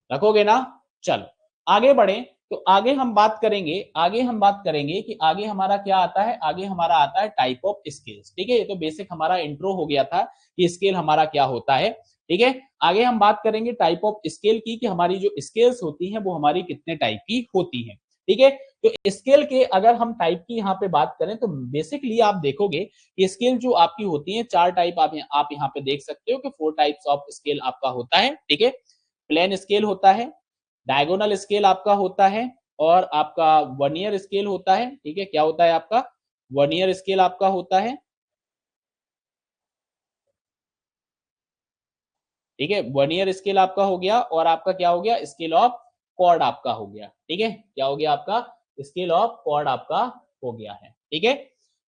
रखोगे ना? चलो आगे बढ़े। तो आगे हम बात करेंगे, आगे हम बात करेंगे कि आगे हमारा क्या आता है। आगे हमारा आता है टाइप ऑफ स्केल्स। ठीक है, ये तो बेसिक हमारा इंट्रो हो गया था कि स्केल हमारा क्या होता है। ठीक है, आगे हम बात करेंगे टाइप ऑफ स्केल की, कि हमारी जो स्केल्स होती हैं वो हमारी कितने टाइप की होती हैं। ठीक है, तो स्केल के अगर हम टाइप की यहाँ पे बात करें तो बेसिकली आप देखोगे कि स्केल जो आपकी होती है, चार टाइप आप यहाँ पे देख सकते हो कि 4 टाइप्स ऑफ स्केल आपका होता है। ठीक है, प्लेन स्केल होता है, डायगोनल स्केल आपका होता है, और आपका वर्नियर स्केल होता है। ठीक है, क्या होता है आपका? वर्नियर स्केल आपका होता है। ठीक है, वर्नियर स्केल आपका हो गया, और आपका क्या हो गया, स्केल ऑफ कॉर्ड आपका हो गया। ठीक है, क्या हो गया आपका? स्केल ऑफ कॉर्ड आपका हो गया है। ठीक है,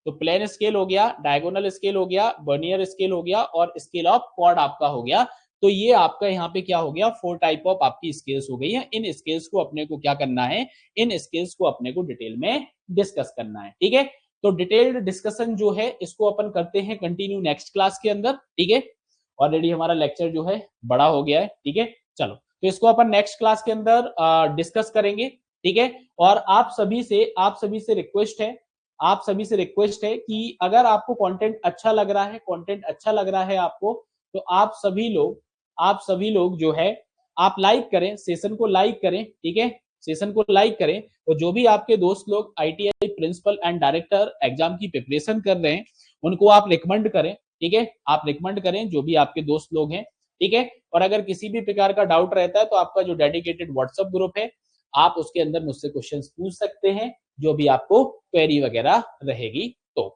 तो प्लेन स्केल हो गया, डायगोनल स्केल हो गया, वर्नियर स्केल हो गया, और स्केल ऑफ कॉर्ड आपका हो गया। तो ये आपका यहाँ पे क्या हो गया, 4 टाइप ऑफ आपकी स्केल्स हो गई है। इन स्केल्स को अपने को क्या करना है, इन स्केल्स को अपने को डिटेल में डिस्कस करना है। ठीक है, तो डिटेल्ड डिस्कशन जो है इसको अपन करते हैं कंटिन्यू नेक्स्ट क्लास के अंदर। ठीक है, ऑलरेडी हमारा लेक्चर जो है बड़ा हो गया है। ठीक है, चलो तो इसको अपन नेक्स्ट क्लास के अंदर डिस्कस करेंगे। ठीक है, और आप सभी से रिक्वेस्ट है, आप सभी से रिक्वेस्ट है कि अगर आपको कंटेंट अच्छा लग रहा है, कंटेंट अच्छा लग रहा है आपको, तो आप सभी लोग जो है आप लाइक करें, सेशन को लाइक करें। ठीक है, सेशन को लाइक करें, और जो भी आपके दोस्त लोग ITI principal and director exam की प्रिपरेशन कर रहे हैं उनको आप रिकमेंड करें। ठीक है, आप रिकमेंड करें जो भी आपके दोस्त लोग हैं, ठीक है। और अगर किसी भी प्रकार का डाउट रहता है तो आपका जो डेडिकेटेड व्हाट्सएप ग्रुप है, आप उसके अंदर मुझसे क्वेश्चंस पूछ सकते हैं, जो भी आपको क्वेरी वगैरह रहेगी तो।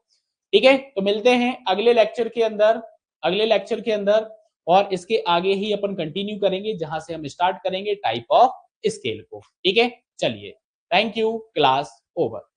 ठीक है, तो मिलते हैं अगले लेक्चर के अंदर, अगले लेक्चर के अंदर, और इसके आगे ही अपन कंटिन्यू करेंगे जहां से हम स्टार्ट करेंगे टाइप ऑफ स्केल को। ठीक है, चलिए, थैंक यू, क्लास ओवर।